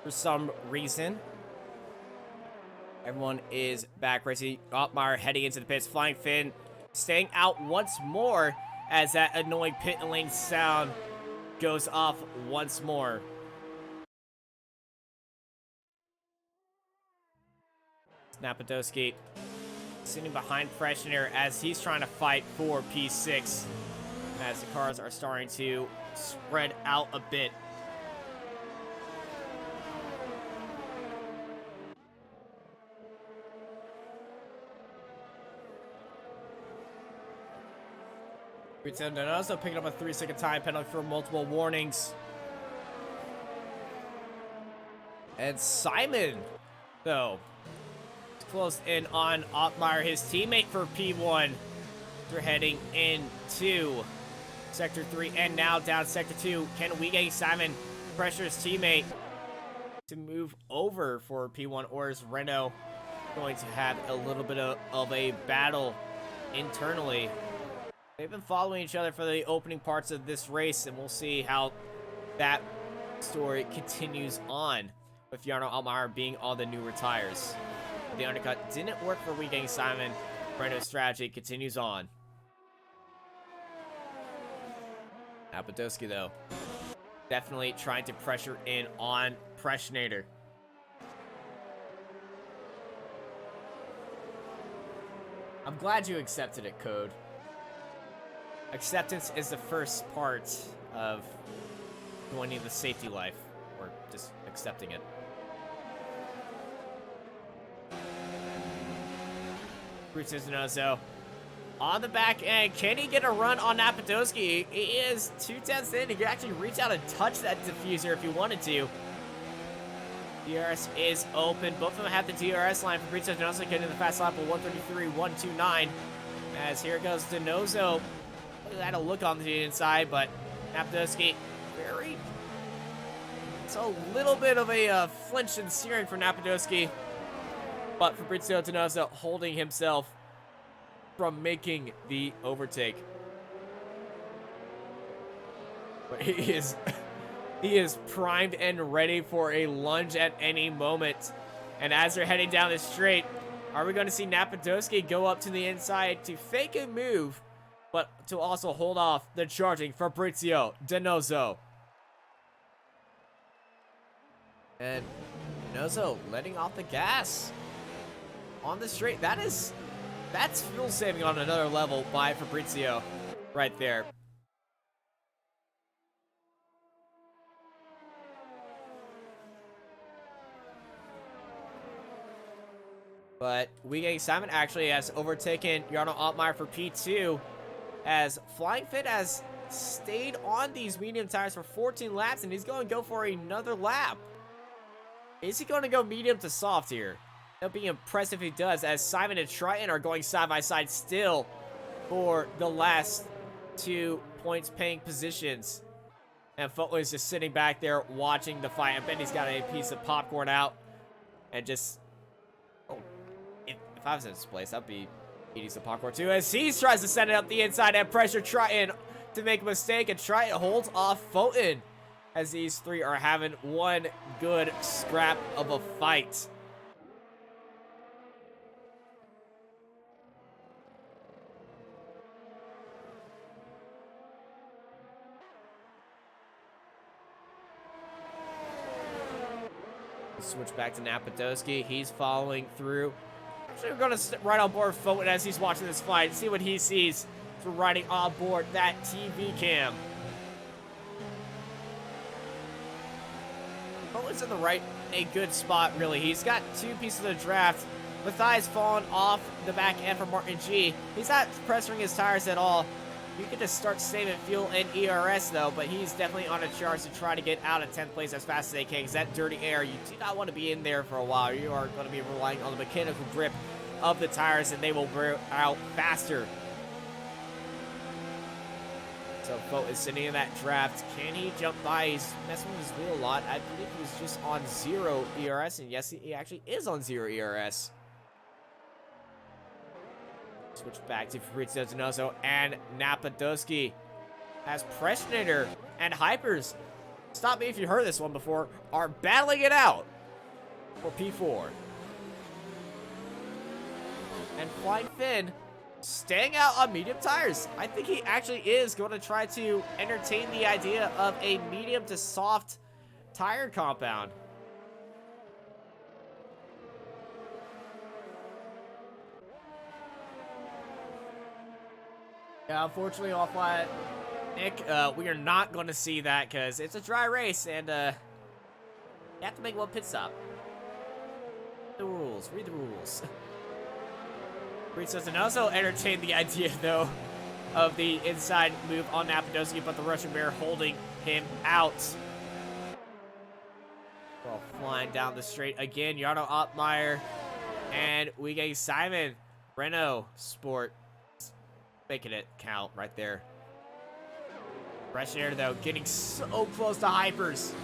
for some reason. Everyone is back racing. Altmaier heading into the pits. Flying Finn staying out once more as that annoying pit lane sound goes off once more. Snapadowski sitting behind Freshener as he's trying to fight for P6. As the cars are starting to spread out a bit. And also picking up a 3-second time penalty for multiple warnings. And Simon, though, is close in on Altmaier, his teammate for P1. They're heading into Sector 3 and now down Sector 2. Can Weegang Simon pressure his teammate to move over for P1, or is Renault going to have a little bit of a battle internally? They've been following each other for the opening parts of this race, and we'll see how that story continues on with Jarno Altmaier being on the newer tires. The undercut didn't work for Weegang Simon. Renault's strategy continues on. Apadowski, though, definitely trying to pressure in on Pressinator. I'm glad you accepted it, Code. Acceptance is the first part of joining the safety life, or just accepting it. Bruce Donoso on the back end. Can he get a run on Apadowski? He is 2/10 in. He can actually reach out and touch that diffuser if he wanted to. DRS is open. Both of them have the DRS line. Fabrizio Donoso getting in the fast lap of 133.129. As here goes Donoso. Had a look on the inside, but Napadowski it's a little bit of a flinch and steering for Napadowski. But Fabrizio Donoso holding himself from making the overtake. But he is primed and ready for a lunge at any moment. And as they're heading down the straight, are we going to see Napadowski go up to the inside to fake a move, but to also hold off the charging Fabrizio Donoso? And Donoso letting off the gas on the straight. That's fuel saving on another level by Fabrizio right there. But Simon actually has overtaken Jarno Altmaier for P2, as Flying Finn has stayed on these medium tires for 14 laps, and he's going to go for another lap. Is he going to go medium to soft here? That'll be impressive if he does, as Simon and Triton are going side by side still for the last 2 points paying positions. And Footloose is just sitting back there watching the fight. I bet he's got a piece of popcorn out and just... If I was in this place, I'd be eating some popcorn too, as he tries to send it up the inside and pressure Triton to make a mistake, and Triton holds off Fulton, as these three are having one good scrap of a fight. Switch back to Napadowski. He's following through. Actually, we're going to ride on board Fulton as he's watching this fight, see what he sees for riding on board that TV cam. Fulton's in a good spot, really. He's got 2 pieces of the draft. Matthias falling off the back end for Martin G. He's not pressuring his tires at all. You can just start saving fuel in ERS, though, but he's definitely on a charge to try to get out of 10th place as fast as they can, because that dirty air, you do not want to be in there for a while. You are going to be relying on the mechanical grip of the tires, and they will wear out faster. So Fote is sitting in that draft. Can he jump by? He's messing with his wheel a lot. I believe he was just on 0 ERS, and yes, he actually is on 0 ERS. Switch back to Fabrizio Donoso, and Napadowski has Preschnitter and Hypers. Stop me if you heard this one before. Are battling it out for P4. And Flying Finn staying out on medium tires. I think he actually is going to try to entertain the idea of a medium to soft tire compound. Yeah, unfortunately, Allflatt, Nick, we are not going to see that because it's a dry race, and you have to make one pit stop. The rules. Read the rules. Fabrizio also entertained the idea, though, of the inside move on Napadowski, but the Russian Bear holding him out. Well, flying down the straight again, Jarno Altmaier, and we get Simon Renault Sport. Making it count right there. Fresh air, though, getting so close to Hypers.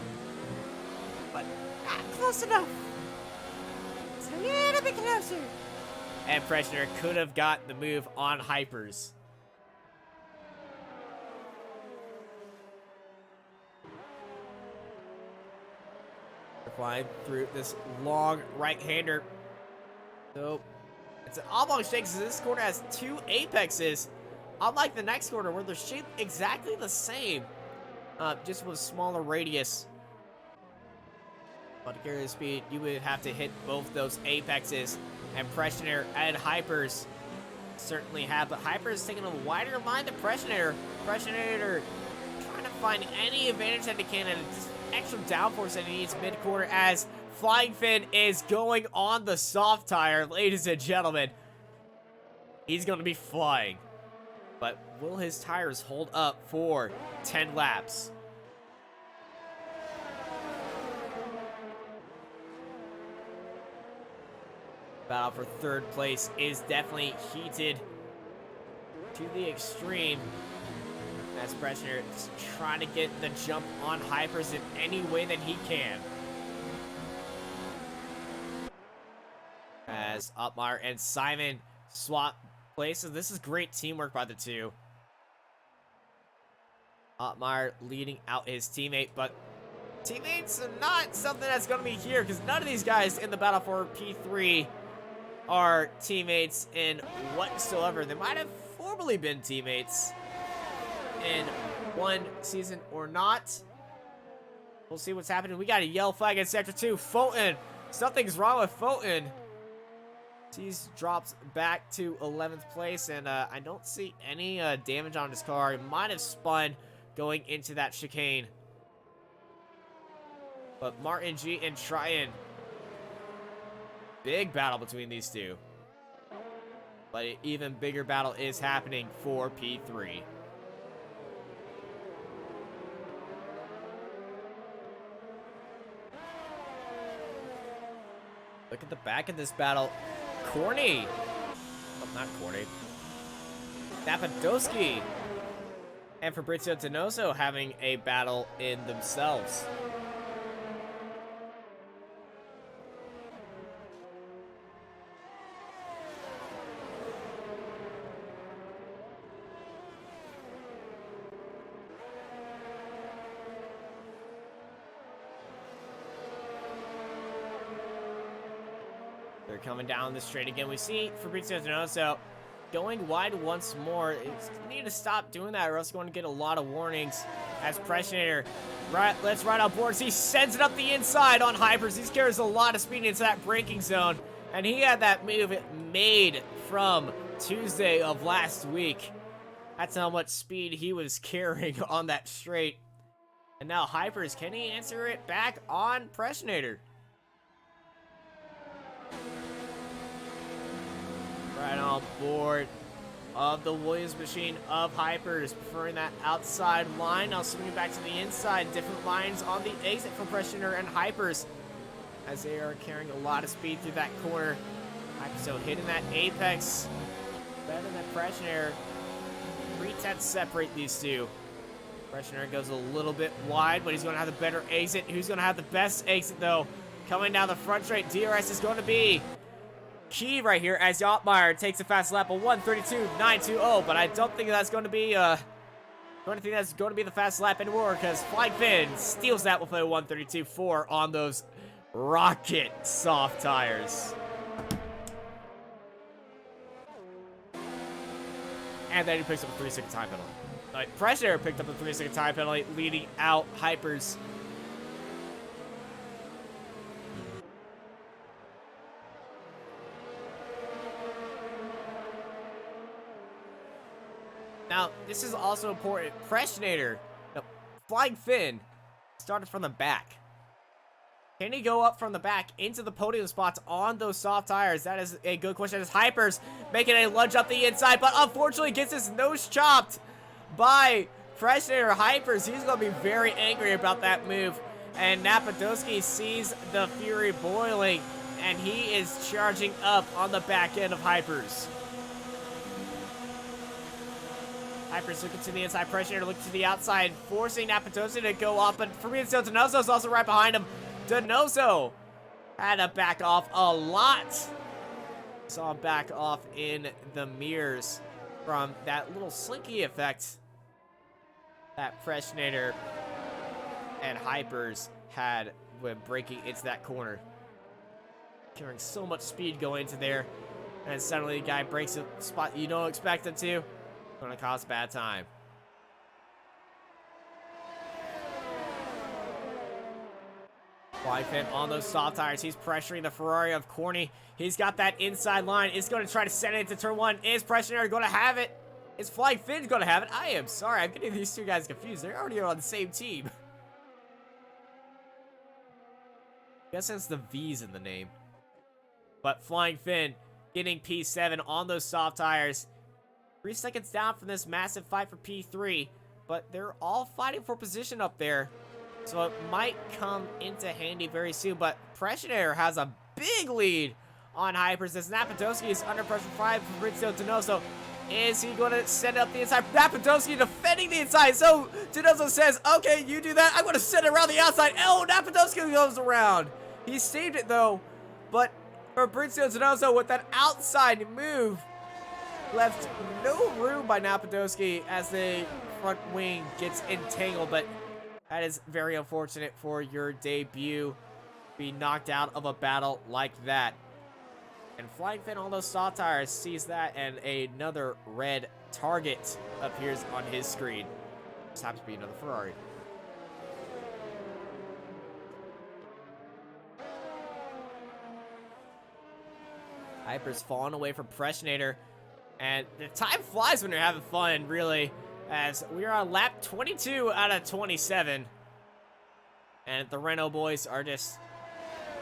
But not close enough. It's a little bit closer. And Freshner could have got the move on Hypers. They're flying through this long right-hander. So it's an oblong shake, so this corner has 2 apexes, unlike the next corner where they're shaped exactly the same, just with a smaller radius. But to carry the speed, you would have to hit both those apexes, and Preschnitter and Hypers certainly have, but Hypers taking a wider line than Preschnitter. Preschnitter trying to find any advantage that he can, and just extra downforce that he needs mid-corner as Flying Finn is going on the soft tire, ladies and gentlemen. He's going to be flying. But will his tires hold up for 10 laps? Battle for third place is definitely heated to the extreme. As Pressure is trying to get the jump on Hypers in any way that he can. As Upmar and Simon swap places. This is great teamwork by the two. Upmar leading out his teammate, but teammates are not something that's going to be here because none of these guys in the battle for P3 are teammates in whatsoever. They might have formerly been teammates in one season or not. We'll see what's happening. We got a yellow flag in Sector 2. Fulton. Something's wrong with Fulton. He's dropped back to 11th place, and I don't see any damage on his car. He might have spun going into that chicane. But Martin G and Tryon. Big battle between these two. But an even bigger battle is happening for P3. Look at the back of this battle. Corny. Oh, not Corny. Napadowski and Fabrizio Donoso having a battle in themselves. They're coming down the straight again. We see Fabrizio Donoso going wide once more. It's need to stop doing that or else you're going to get a lot of warnings. As Pressinator, right, let's ride on boards. He sends it up the inside on Hypers. He carries a lot of speed into that braking zone. And he had that move made from Tuesday of last week. That's how much speed he was carrying on that straight. And now Hypers, can he answer it back on Pressinator? Right on board of the Williams machine of Hypers, preferring that outside line. Now swinging back to the inside. Different lines on the exit for Pressinator and Hypers as they are carrying a lot of speed through that corner. Hypers still hitting that apex better than Pressinator. 3/10 separate these two. Pressinator goes a little bit wide, but he's going to have the better exit. Who's going to have the best exit though? Coming down the front straight, DRS is going to be key right here as Ottmeyer takes a fast lap of 1:32.920, but I don't think that's going to be the fast lap anymore because Flying Finn steals that with a 1:32.4 on those rocket soft tires. And then he picks up a 3-second time penalty. Like, Pressure picked up a 3-second time penalty, leading out Hypers. Now, this is also important. Pressinator, Flying Finn, started from the back. Can he go up from the back into the podium spots on those soft tires? That is a good question. As Hypers making a lunge up the inside, but unfortunately gets his nose chopped by Pressinator. Hypers, he's going to be very angry about that move. And Napadowski sees the fury boiling, and he is charging up on the back end of Hypers. Hypers looking to the inside, Pressinator looking to the outside, forcing Napadowski to go off, but Fabrizio Donoso is also right behind him. Donoso had to back off a lot. Saw him back off in the mirrors from that little slinky effect that Pressinator and Hypers had when breaking into that corner. Carrying so much speed going into there, and suddenly the guy breaks a spot you don't expect him to. Gonna cause a bad time. Flying Finn on those soft tires. He's pressuring the Ferrari of Corny. He's got that inside line. Is going to try to send it into turn one. Is Pressinator going to have it? Is Flying Finn going to have it? I am sorry. I'm getting these two guys confused. They're already on the same team. I guess since the V's in the name. But Flying Finn getting P7 on those soft tires. 3 seconds down from this massive fight for P3, but they're all fighting for position up there, so it might come into handy very soon. But Pressinator has a big lead on Hypers as Napadowski is under pressure 5 from Fabrizio Donoso. Is he going to send up the inside? Napadowski defending the inside. So Donoso says, okay, you do that. I'm going to send it around the outside. Oh, Napadowski goes around. He saved it though. But Fabrizio Donoso with that outside move left no room by Napadowski as the front wing gets entangled. But that is very unfortunate for your debut. Be knocked out of a battle like that. And Flying Finn on those soft tires sees that, and another red target appears on his screen. This happens to be another Ferrari. Hyper's falling away from Pressinator, and the time flies when you're having fun, really, as we are on lap 22 out of 27. And the Renault boys are just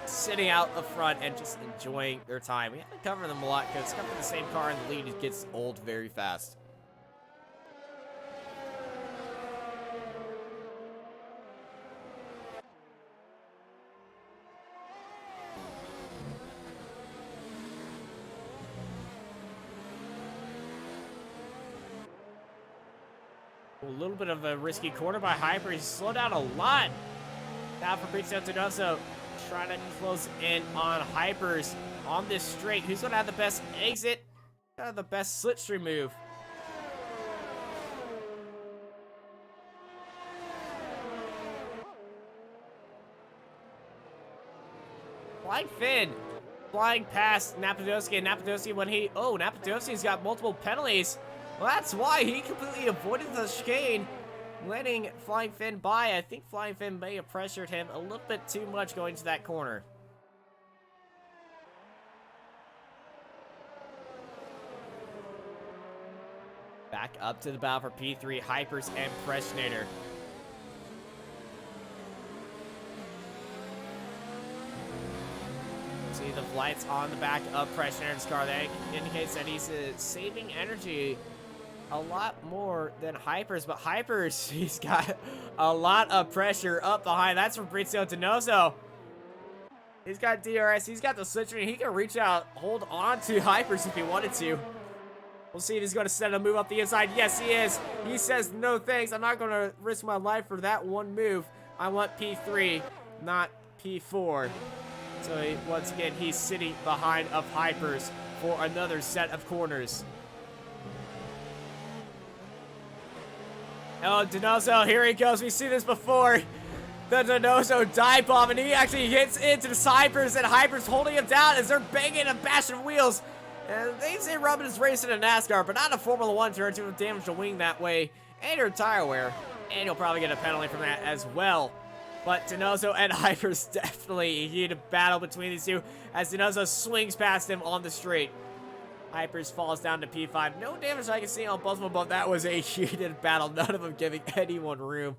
sitting out up front and just enjoying their time. We have to cover them a lot because covering the same car in the lead, it gets old very fast. A little bit of a risky corner by Hyper. He's slowed down a lot. Now Fabrizio Donoso trying to close in on Hypers on this straight. Who's going to have the best exit? The best slipstream move. Flying Finn flying past Napadowski, and Napadowski when he... Oh, Napadowski's got multiple penalties. Well, that's why he completely avoided the chicane, letting Flying Finn by. I think Flying Finn may have pressured him a little bit too much going to that corner. Back up to the battle for P3, Hypers and Pressinator. See the lights on the back of Pressinator's car. That indicates that he's saving energy a lot more than Hypers, but Hypers, he's got a lot of pressure up behind. That's Fabrizio Donoso. He's got DRS, he's got the slipstream. He can reach out, hold on to Hypers if he wanted to. We'll see if he's going to send a move up the inside. Yes, he is. He says, no thanks. I'm not going to risk my life for that one move. I want P3, not P4. So once again, he's sitting behind of Hypers for another set of corners. Oh, Donoso, here he goes. We've seen this before. The Donoso dive bomb, and he actually hits into the Hypers, and Hypers holding him down as they're banging and bashing wheels. And they say Robin is racing in NASCAR, but not a Formula 1 turn to damage the wing that way, and your tire wear. And you'll probably get a penalty from that as well. But Donoso and Hypers definitely need a battle between these two as Donoso swings past him on the straight. Hypers falls down to P5. No damage I can see on both of them, but that was a heated battle. None of them giving anyone room.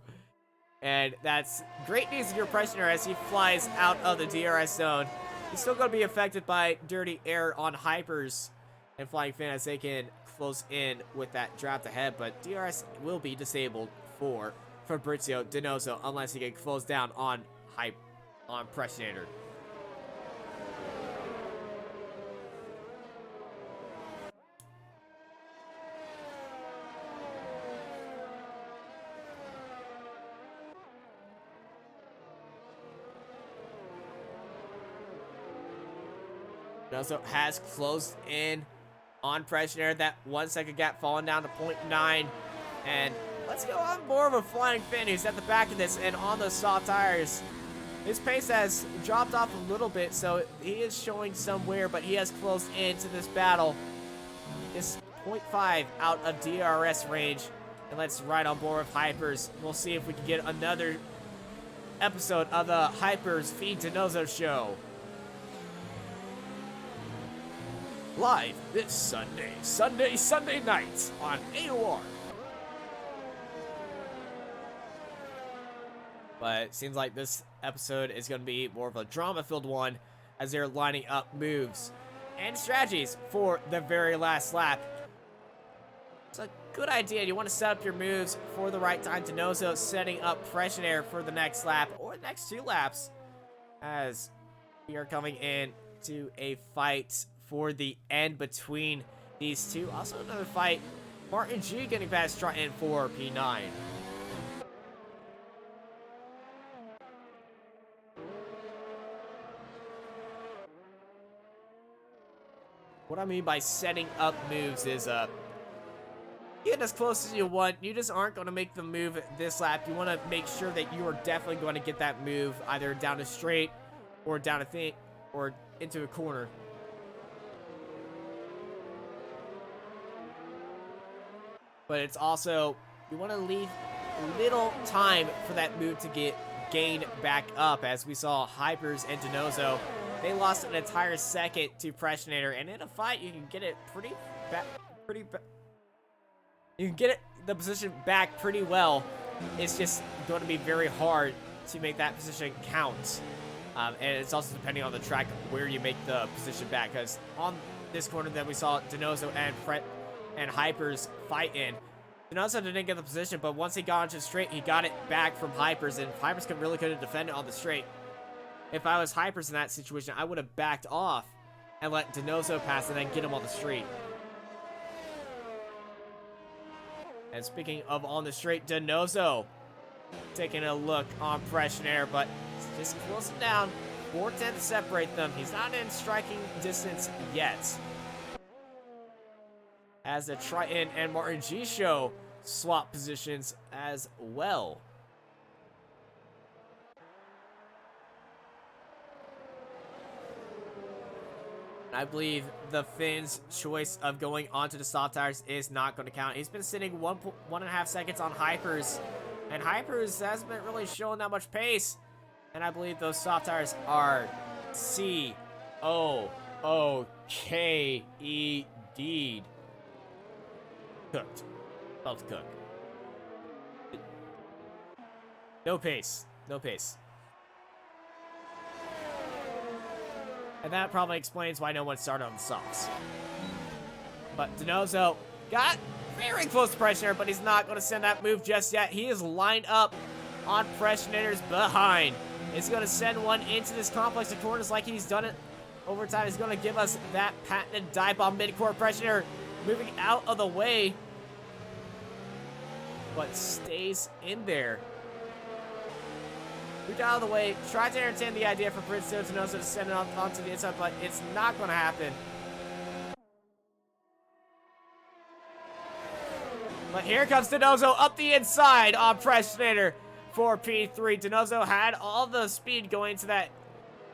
And that's great news in your Pressinator as he flies out of the DRS zone. He's still going to be affected by dirty air on Hypers and Flying Finn as they can close in with that draft ahead. But DRS will be disabled for Fabrizio Donoso unless he can close down on Pressinator. Also has closed in on Pressinator. That 1 second gap falling down to 0.9. And let's go on more of a Flying Finn who's at the back of this and on those soft tires. His pace has dropped off a little bit, so he is showing some wear, but he has closed into this battle. It's 0.5 out of DRS range. And let's ride on board with Hypers. We'll see if we can get another episode of the Hypers Feed Donoso show. Live this Sunday night on AOR. But it seems like this episode is going to be more of a drama-filled one as they're lining up moves and strategies for the very last lap. It's a good idea. You want to set up your moves for the right time. Donoso setting up Pressinator for the next lap or the next 2 laps as we are coming in to a fight for the end between these two. Also another fight. Martin G getting past Triton for P9. What I mean by setting up moves is get as close as you want. You just aren't going to make the move this lap. You want to make sure that you are definitely going to get that move either down a straight or down a thing or into a corner. But it's also, you want to leave little time for that move to get gained back up. As we saw Hypers and Denozo, they lost an entire second to Pressinator, and in a fight you can get it you can get the position back pretty well. It's just going to be very hard to make that position count. And it's also depending on the track where you make the position back, because on this corner that we saw Denozo and Hypers fight in, Denozo didn't get the position, but once he got onto the straight, he got it back from Hypers, and Hypers really couldn't defend it on the straight. If I was Hypers in that situation, I would have backed off and let Denozo pass and then get him on the straight. And speaking of on the straight, Denozo taking a look on Pressinator, but just closing down. 410 to separate them. He's not in striking distance yet. As the Triton and Martin G show swap positions as well. I believe the Finn's choice of going onto the soft tires is not going to count. He's been sitting 1.5 seconds on Hypers, and Hypers hasn't been really showing that much pace. And I believe those soft tires are C-O-O-K-E-D. Cooked. About to cook. No pace. No pace. And that probably explains why no one started on the softs. But Denozo got very close to Pressinator, but he's not going to send that move just yet. He is lined up on Pressinator's behind. He's going to send one into this complex of corners like he's done it over time. He's going to give us that patented dive bomb mid-court. Pressinator moving out of the way, but stays in there. Moved out of the way, tried to entertain the idea for Prince Denozo to send it onto the inside, but it's not going to happen. But here comes Denozo up the inside on Pressinator for P3. Denozo had all the speed going to that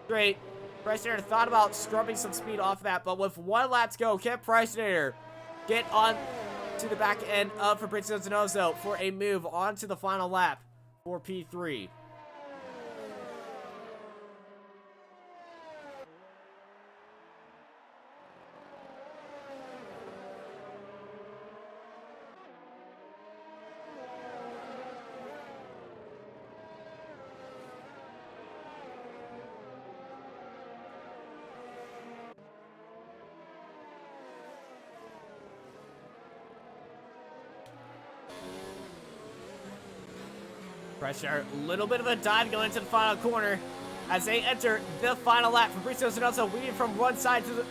straight. Pressinator thought about scrubbing some speed off of that, but with 1 lap to go, can Pressinator get on to the back end of Fabrizio Denozo for a move onto the final lap for P3? Pressure, a little bit of a dive going into the final corner as they enter the final lap. Fabrizio Denozo weaving from one side to the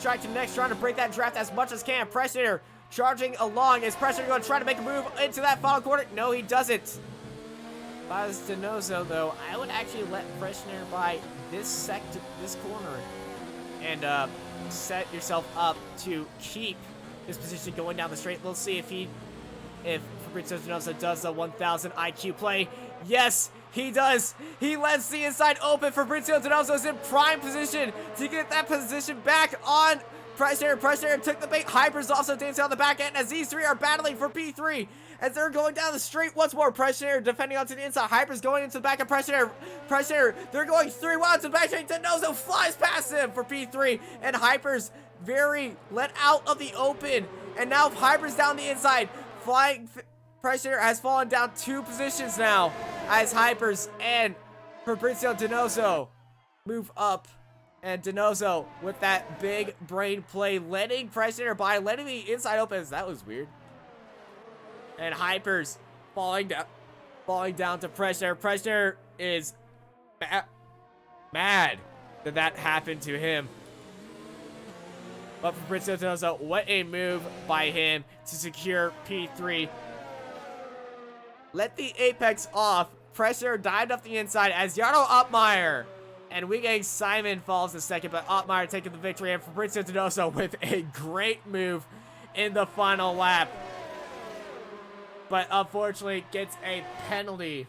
track to the next, trying to break that draft as much as can. Pressinator charging along. Is Pressinator going to try to make a move into that final corner? No, he doesn't. If I was Denozo, though, I would actually let Pressinator by this corner and set yourself up to keep his position going down the straight. We'll see if Fabrizio Denozo does the 1000 IQ play. Yes, he does. He lets the inside open. Fabrizio Denozo is in prime position to get that position back on Pressinator. Pressinator took the bait. Hyper's also dancing on the back end as these three are battling for P3 as they're going down the straight once more. Pressinator defending onto the inside. Hyper's going into the back of Pressinator. Pressinator, they're going 3 wide to the back straight. Denozo flies past him for P3, and Hyper's very let out of the open. And now Hyper's down the inside. Flying Pressinator has fallen down 2 positions now as Hypers and Fabrizio Denozo move up. And Denozo with that big brain play, letting Pressinator by, letting the inside open. That was weird. And Hypers falling down to Pressinator. Pressinator is mad that happened to him. But for Fabrizio Donoso, what a move by him to secure P3. Let the apex off. Pressure dived up the inside as Jarno Ottmeyer and Wiggang Simon falls to second, but Ottmeyer taking the victory, and Fabrizio Donoso with a great move in the final lap. But unfortunately gets a penalty.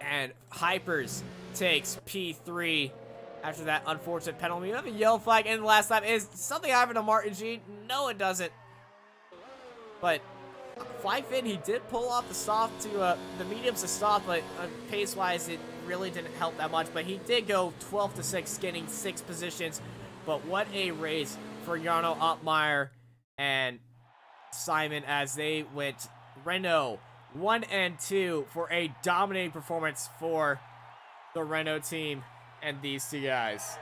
And Hypers takes P3 after that unfortunate penalty. We have a yellow flag in the last lap. Is something happened to Martin G? No, it doesn't. But flying Finn, he did pull off the soft to the mediums to soft, but pace-wise, it really didn't help that much. But he did go 12 to 6, getting 6 positions. But what a race for Jarno Ottmeyer and Simon as they went Renault 1 and 2 for a dominating performance for the Renault team and these two guys.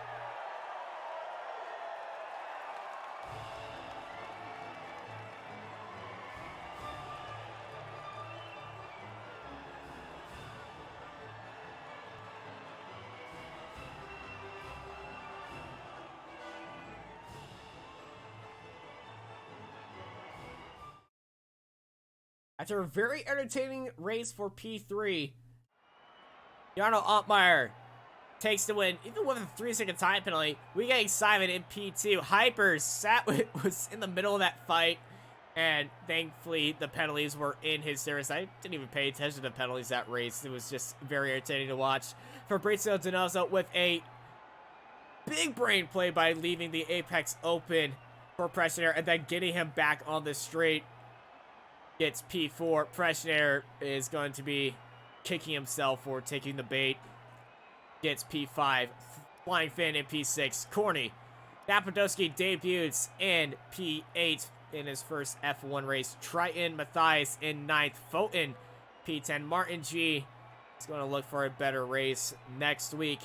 After a very entertaining race for P3, Jarno Ottmeyer takes the win, even with a 3-second time penalty. We getting Simon in P2. Hypers was in the middle of that fight, and thankfully the penalties were in his service. I didn't even pay attention to the penalties that race. It was just very entertaining to watch. Fabrizio Donoso with a big brain play by leaving the apex open for Pressure and then getting him back on the straight. Gets P4. Pressure is going to be kicking himself for taking the bait. Gets P5. Flying Finn in P6. Corny. Napadowski debuts in P8 in his first F1 race. Triton Matthias in 9th. Foten P10. Martin G is going to look for a better race next week.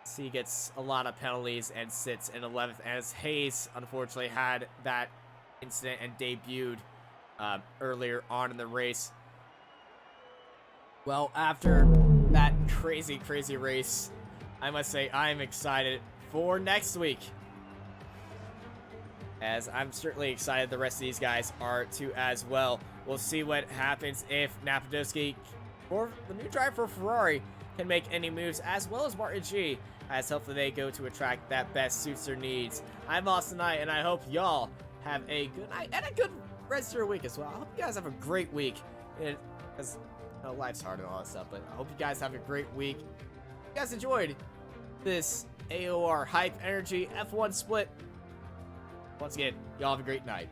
So he gets a lot of penalties and sits in 11th, as Hayes unfortunately had that incident and debuted earlier on in the race. Well, after that crazy race, I must say I'm excited for next week, as I'm certainly excited the rest of these guys are too as well. We'll see what happens if Napadowski, or the new driver for Ferrari, can make any moves, as well as Martin G, as hopefully they go to a track that best suits their needs. I'm Austin Knight, and I hope y'all have a good night and a good rest of your week as well. I hope you guys have a great week, because life's hard and all that stuff, but I hope you guys have a great week. If you guys enjoyed this AOR Hype Energy F1 split, once again, y'all have a great night.